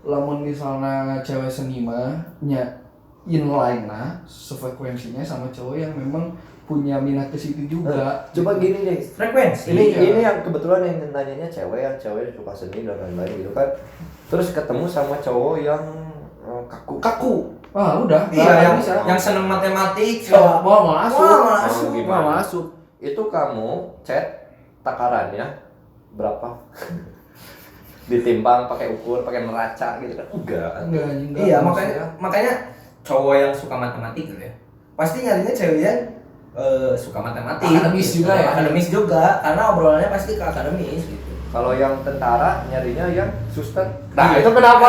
lamun misalnya cewek seni mah nya inline nah sefrekuensinya sama cowok yang memang punya minat ke situ juga. Coba gini deh. frekuensi. Ini yang kebetulan yang nanyanya cewek yang suka seni dan lain-lain gitu kan. Terus ketemu sama cowok yang kaku. Wah, udah. Iya, nggak yang bisa. yang seneng matematik. Mau masuk. Wah, masuk. Gimana? Mau masuk. Itu kamu chat takarannya berapa? Ditimbang pakai ukur, pakai neraca gitu kan? Enggak. Enggak. Iya, makanya cowok yang suka matematik gitu ya. Pasti nyarinya cewek yang suka matematik. Akademis juga ya? Akademis juga, karena obrolannya pasti ke akademis gitu. Kalau yang tentara nyarinya yang suster. Nah, itu kenapa?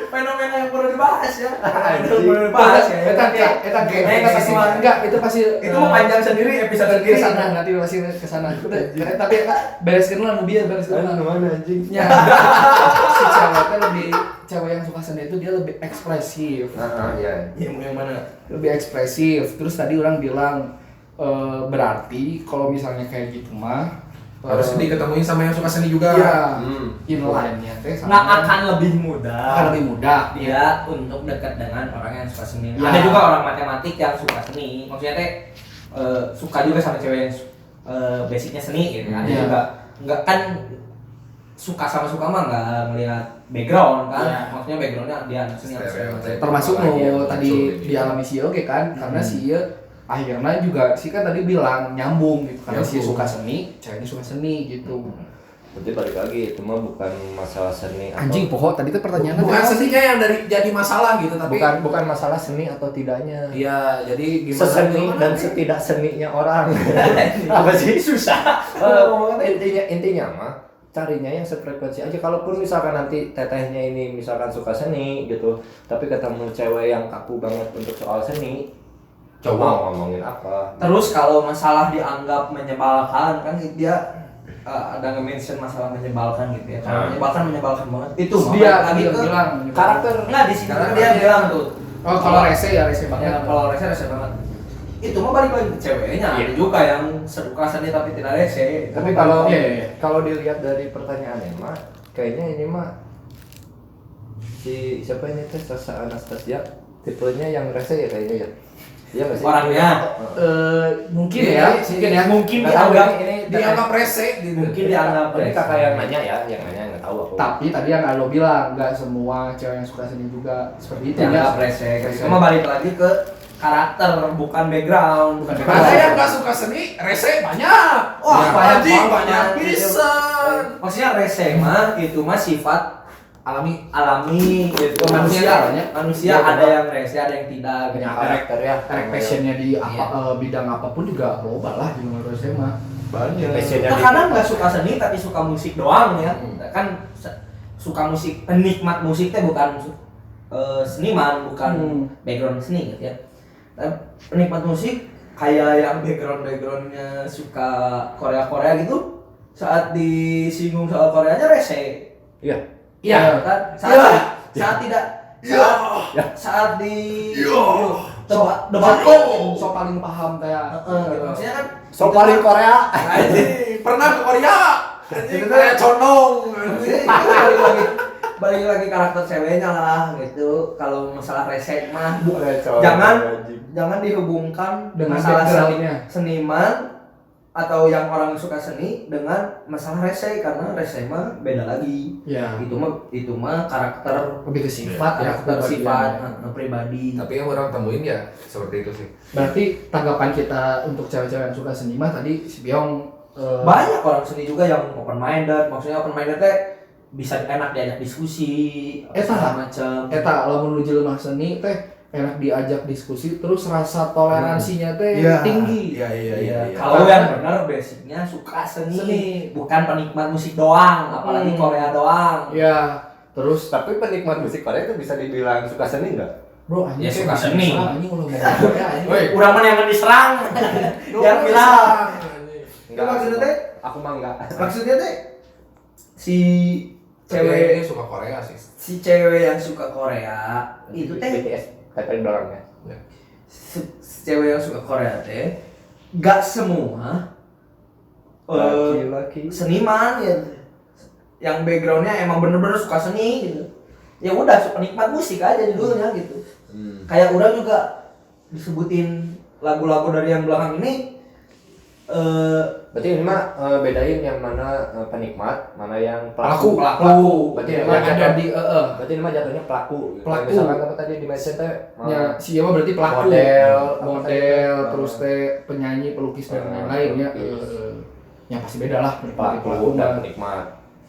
Fenomena yang perlu dibahas ya. Anjing. Perlu dibahas ya. Eta pasti enggak, itu pasti Itu mau panjang sendiri episode ke sendiri. sana nanti masih ke sana. Tapi bereskeun lah biar bereskeun lah. Mana anjing? Ya. Si cewek kan cewek yang suka seni itu dia lebih ekspresif. Iya. Yang mana? Lebih ekspresif. Terus tadi orang bilang berarti kalau misalnya kayak gitu mah Harus diketemuin sama yang suka seni juga. Iya. Hmm. Inline-nya teh Nggak akan lebih mudah. akan lebih mudah. Dia untuk dekat dengan orang yang suka seni. Ya. Ada juga orang matematik yang suka seni. Maksudnya teh suka juga sama cewek yang basicnya seni gitu. Ada Ya. juga nggak kan suka sama suka mah nggak melihat background kan. Ya. Maksudnya backgroundnya dia anak seni atau segala macam. Termasuk Apalagi yang tadi muncul. dialami si Oke kan karena si Ieu akhirnya juga si kan tadi bilang nyambung gitu karena si Nyambung. suka seni, ceweknya suka seni gitu. Berarti balik lagi itu mah bukan masalah seni atau Anjing poho tadi tuh pertanyaannya Bukan apa sih? seninya yang jadi masalah gitu, tapi bukan masalah seni atau tidaknya. iya, jadi gimana? Seseni gimana dan nih? setidak seninya orang. Apa sih susah? Intinya mah carinya yang sefrekuensi aja. Kalaupun misalkan nanti tetehnya ini misalkan suka seni gitu, tapi ketemu cewek yang kaku banget untuk soal seni, coba ngomongin apa? Terus kalau masalah dianggap menyebalkan kan dia ada nge-mention masalah menyebalkan gitu ya. Kalau menyebalkan banget. Itu Dia lagi tadi ke bilang karakter enggak di sini Karakter dia bilang tuh. Oh, kalau rese ya rese Ya, banget. kalau rese banget. Itu mah balik lagi ke ceweknya. Ada juga yang suka seni tapi tidak rese. Tapi kalau Iya. kalau dilihat dari pertanyaannya mah, kayaknya ini mah si siapa ini teh Sasa Anastasia tipenya yang rese ya kayaknya ya. Iya nggak sih? Orangnya. Mungkin Iya, ya, sih. mungkin ya. Mungkin Nggak tahu, dianggap ini dianggap rese gitu. mungkin dianggap ini kakak yang nanya ya, yang nanya nggak tahu aku. Tapi tadi yang lo bilang nggak semua cewek yang suka seni juga seperti itu dianggap ya. rese. Itu mah balik lagi ke karakter, bukan background, bukan Ada background. yang nggak suka seni, rese banyak. Wah, Ya, banyak anjing, banget. banyak pisan. Maksudnya rese mah itu mah sifat alami gitu. Manusia, Manusia ya. ada yang rese, ada yang tidak gitu. Punya karakter ya. Karek passionnya di bidang apapun juga loba lah di luar SMA. Banyak. Passionnya Nah, kadang nggak suka seni tapi suka musik doang ya. Kan suka musik, penikmat musik teh bukan seniman, bukan background seni gitu ya. Penikmat musik kayak yang backgroundnya suka Korea gitu, saat disinggung soal Koreanya rese. Iya. Iya kan? Saat tidak saat di debatkan So paling paham kayak gitu. Maksudnya kan So paling Korea. Anjing, pernah ke Korea. Anjing, Itu kayak condong. balik lagi karakter ceweknya lah gitu. Kalau masalah rese mah Jangan. jangan dihubungkan Dengan masalah background-nya. seniman atau yang orang suka seni dengan masalah rese, karena rese mah beda lagi. ya Itu mah karakter lebih ke sifat ya, karakter sifat kepribadian. pribadi. Tapi yang orang temuin ya seperti itu sih. Berarti tanggapan kita untuk cewek-cewek yang suka seni mah tadi si Biong Banyak orang seni juga yang open minded. Maksudnya open minded teh bisa enak diajak diskusi segala macam. eta lamun nu jelema seni teh enak diajak diskusi terus rasa toleransinya teh Iya. tinggi. Iya. Kalau yang benar basicnya suka seni, bukan penikmat musik doang, apalagi Korea doang. Ya, terus Tapi penikmat musik Korea itu bisa dibilang suka seni nggak? bro anjing Ya, teh suka bisa seni. diserang, anjing ulah mau Korea anjing. Woi, Urang mana yang diserang? Yang bilang. Enggak. maksudnya teh? Aku mah enggak. Maksudnya teh si cewek cewek suka Korea sih. yang suka Korea itu teh BTS kata dorongnya. si cewek yang suka Korea teh gak semua Laki-laki. seniman ya, yang backgroundnya emang bener-bener suka seni gitu. Ya udah penikmat musik aja judulnya gitu. Kayak orang juga disebutin lagu-lagu dari yang belakang ini Berarti ini mah bedain yang mana penikmat, mana yang Pelaku. pelaku. Berarti ini mah yang ada di berarti ini mah jatuhnya pelaku. Pelaku. Kayak misalkan apa tadi di mention teh ya si Yama berarti pelaku Model, model apa tadi? terus teh penyanyi pelukis dan lain-lain ya yang pasti beda lah penikmat pelaku dan mah. penikmat.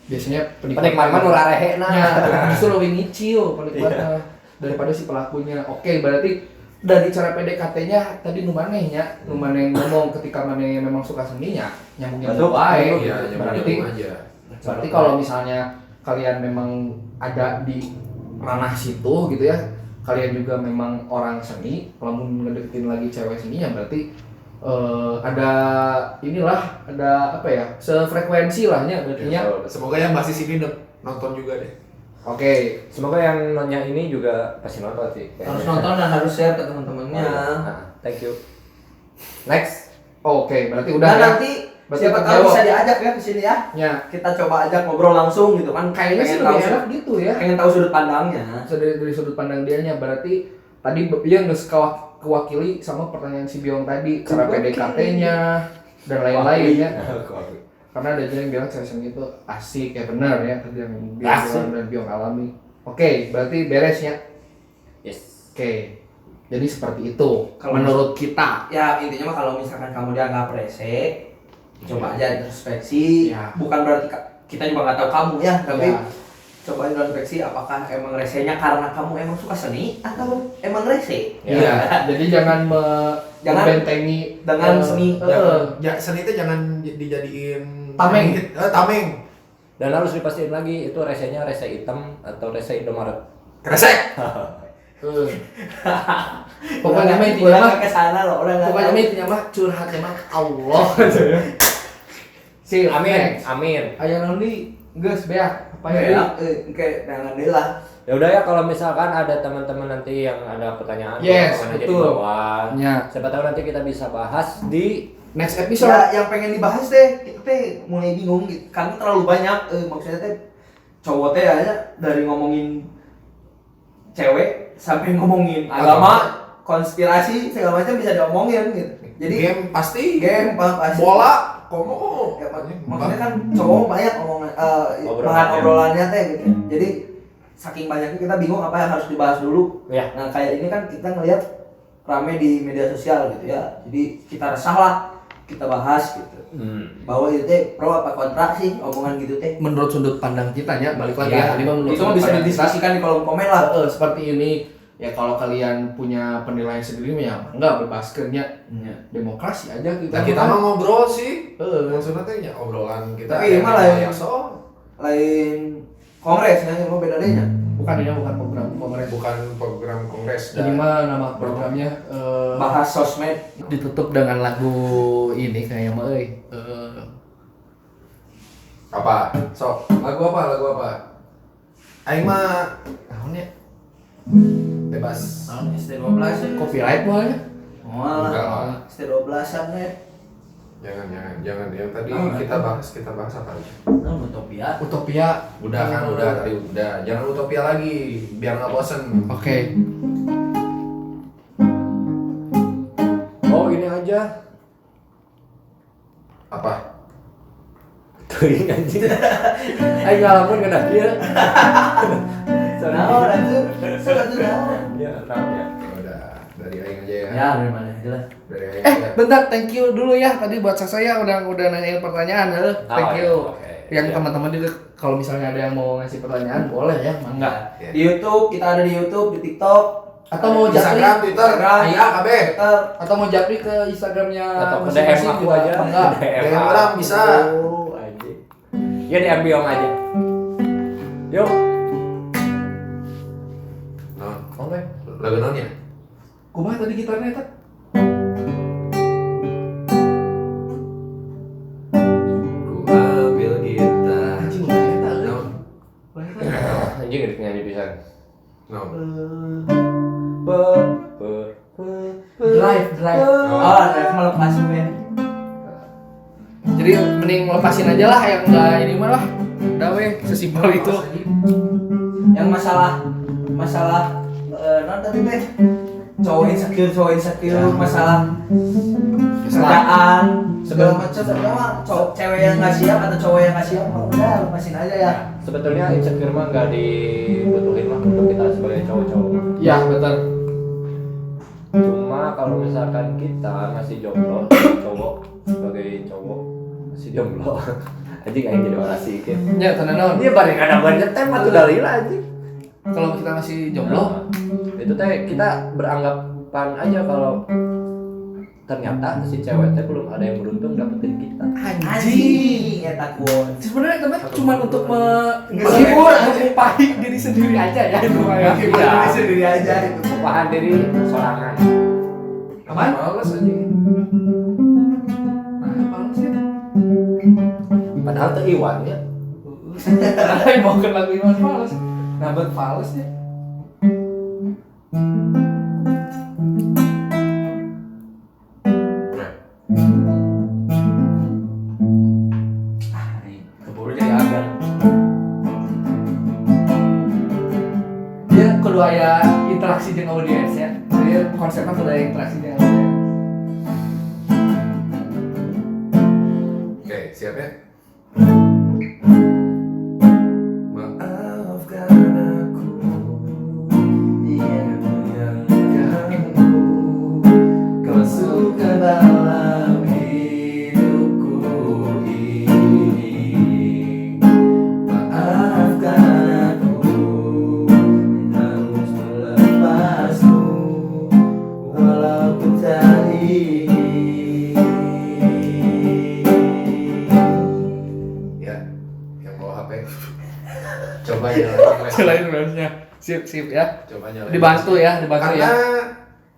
Biasanya Penikmat mah nu rarehe ya nah. justru lebih ngicil penikmatnya daripada si pelakunya. Oke, berarti dari cara PDKT-nya tadi nu manehnya, nu maneh ngomong ketika maneh memang suka seninya, nyambungnya Betul, baik. Iya, Berarti aja. berarti kalau misalnya kalian memang ada di ranah situ gitu ya, kalian juga memang orang seni, kalau mau ngedeketin lagi cewek seninya berarti ada inilah, ada apa ya, sefrekuensi lah ya berarti ya. Semoga yang masih sini nonton juga deh. Oke, Semoga yang nanya ini juga pasti nonton sih. harus nonton dan harus share ke teman-temannya. Nah, thank you. Next. oke, berarti udah Dan ya. nanti Berarti siapa tahu terjawab. bisa diajak ya ke sini ya. Ya, Kita coba ajak ngobrol langsung gitu kan. kayaknya sih lebih enak gitu ya. Pengen tahu sudut pandangnya. Dari sudut pandang dianya berarti tadi dia nggak kewakili sama pertanyaan si Biong tadi, cara PDKT-nya dan lain-lain ya. Karena ada yang bilang cewek seni itu asik ya, benar ya tadi yang Biong bilang dan Biong alami. Oke, berarti beres ya. Yes. Oke. Jadi seperti itu Kalau menurut kita. Ya intinya mah kalau misalkan kamu dianggap rese, coba aja introspeksi. Ya. Bukan berarti kita juga nggak tahu kamu ya, tapi Ya. coba introspeksi apakah emang resenya karena kamu emang suka seni atau emang rese. Iya. Jadi jangan Jangan membentengi dengan seni. Ya, seni itu jangan dijadiin Tameng. Tameng. Dan harus dipastiin lagi itu resenya rese hitam atau rese Indomaret. Kresek. Pokoknya mah intinya mah ke sana loh, orang nggak pokoknya tahu. mah intinya mah curhatnya mah ke Allah. Si Amin. Amin. Aya nanti geus beak apa ya? Ya, kayak jangan deh lah. Ya udah ya, kalau misalkan ada teman-teman nanti yang ada pertanyaan, Yes, komen aja di betul. bawah. Ya. Siapa tahu nanti kita bisa bahas di Next episode. Ya, yang pengen dibahas deh, kita teh mulai bingung gitu. Karena terlalu banyak, maksudnya teh cowok teh aja dari ngomongin cewek sampai ngomongin agama, konspirasi segala macam bisa diomongin gitu. Jadi Game pasti. game pasti. Bola. Komo. Ya, maksudnya kan cowok banyak omongan, bahan obrolannya teh gitu. Jadi saking banyaknya kita bingung apa yang harus dibahas dulu. ya. Nah kayak ini kan kita ngelihat rame di media sosial gitu ya. Jadi kita resah lah, kita bahas gitu. Bahwa itu teh pro apa kontra sih omongan gitu teh. Menurut sudut pandang kita ya, balik lagi Ya, ya. Tadi mah menurut itu mah sudut bisa pandang kita. didiskusikan di kolom komen lah. Seperti ini ya, kalau kalian punya penilaian sendiri ya enggak bebaskeunnya. Demokrasi aja kita. Nah, kita mah ngobrol sih. Heeh. Maksudnya teh nya obrolan kita. Tapi malah ya. so Lain kongres ya, mau beda deh nya. Bukan ini bukan program kongres. bukan program kongres. Ini mah nama programnya Bahas sosmed. ditutup dengan lagu ini kayaknya mah euy. Apa? Sok, lagu apa? Aing mah Naon ya? bebas. Tahun ST12 Copyright boleh. Enggak lah. Walah, ST12an deh. Jangan yang tadi kita bahas apa aja? Utopia. Utopia. Udah kan, tadi udah. Jangan utopia lagi, biar nggak bosen. Oke. Oh ini aja. Apa? Teuing anjing. Aing ngalamun kana kieu. Naon atuh? Naon? Ya, naon ya. Ya udah, dari Aing aja ya. Ya, dari mana aja lah. Dari Aing aja. Bentar, thank you dulu ya. Tadi buat saya udah nanyain pertanyaan, thank you. Oke. Yang Siap. teman-teman juga kalau misalnya ada yang mau ngasih pertanyaan boleh ya, Enggak. Ya. Di YouTube, kita ada di YouTube, di TikTok, atau mau japri, Instagram, Twitter, aya kabeh. Twitter. atau mau japri ke Instagramnya Atau ke DM masing-masing aku juga, aja. apa enggak? DM orang bisa. Oh, anjing. Ya DM Biong aja. Yuk. Non, Oke. lagu nonnya. Kumaha tadi gitarnya eta? Ku ambil gitar. Anjing udah eta euy. Non, Udah eta. Anjing gede nyanyi pisan. non. Drive. Oh, drive mah lepas men. Jadi mending lepasin aja lah yang enggak ini mah lah. Udah weh, sesimpel itu. Yang masalah non tadi teh cowok insecure, masalah kerjaan segala macam cowok cewek yang nggak siap atau cowok yang nggak siap udah lepasin aja ya. Sebetulnya insecure mah nggak dibutuhin lah untuk kita sebagai cowok-cowok. Ya, betul. Cuma kalau misalkan kita masih jomblo, cowok sebagai cowok masih jomblo, anjing aing jadi orasi gitu. Ya, tenan naon. Dia bari kada banyak teh mah tuh dalila anjing. Kalau kita masih jomblo, Itu teh kita beranggapan aja kalau ternyata si cewek teh belum ada yang beruntung dapetin kita. Anjing eta kuon. sebenarnya teman cuma untuk menghibur, mengupahi diri sendiri aja ya itu mah ya. Menghibur diri sendiri aja itu. Upahan diri sorangan. Aman? Males anjing. Nah, males ya. Padahal teh Iwan ya. Ay, mau ke lagu Iwan Fals. Nambet Fals ya. Keburu jadi agan. Dia kudu aya interaksi dengan audiens ya. Jadi konsepnya kudu aya interaksi dengan audiens. Oke, siap ya? Maafkan aku yang menyayangkanmu. Kau masuk ke dalam hidupku ini. Maafkan aku yang harus melepasmu, walaupun tak ingin. Ya, yang bawa HP. Coba nyalain Selain flashnya. Sip ya. Coba nyalain. Dibantu ya, dibantu Karena ya.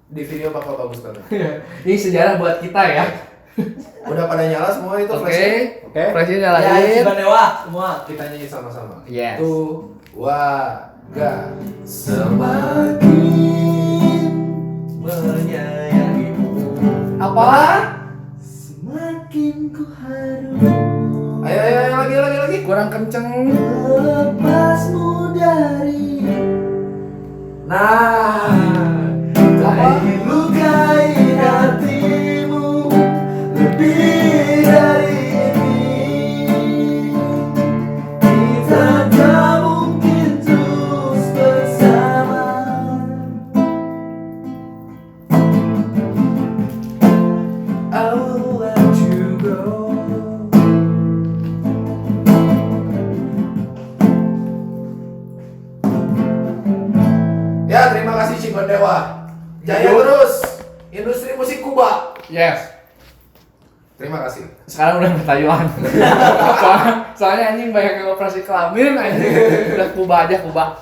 di video bakal bagus banget. Ini sejarah buat kita ya. Udah pada nyala semua itu Oke. flashnya? Oke. Flashnya Ya, nyalain. Ciba Dewa semua. Kita nyanyi sama-sama. Yes. Tuh, ga semakin menyayangimu. Apa? Semakin ku harus. Ayo lagi. Kurang kenceng. Lepasmu dari. Nah, tak ingin lukai hatimu lebih dari ini. Kita tak mungkin terus bersama. kasih Cigondewa. Jaya terus industri musik Kuba. Yes. Terima kasih. Sekarang udah nggak Taiwan. soalnya anjing banyak yang operasi kelamin anjing. Udah Kuba aja Kuba.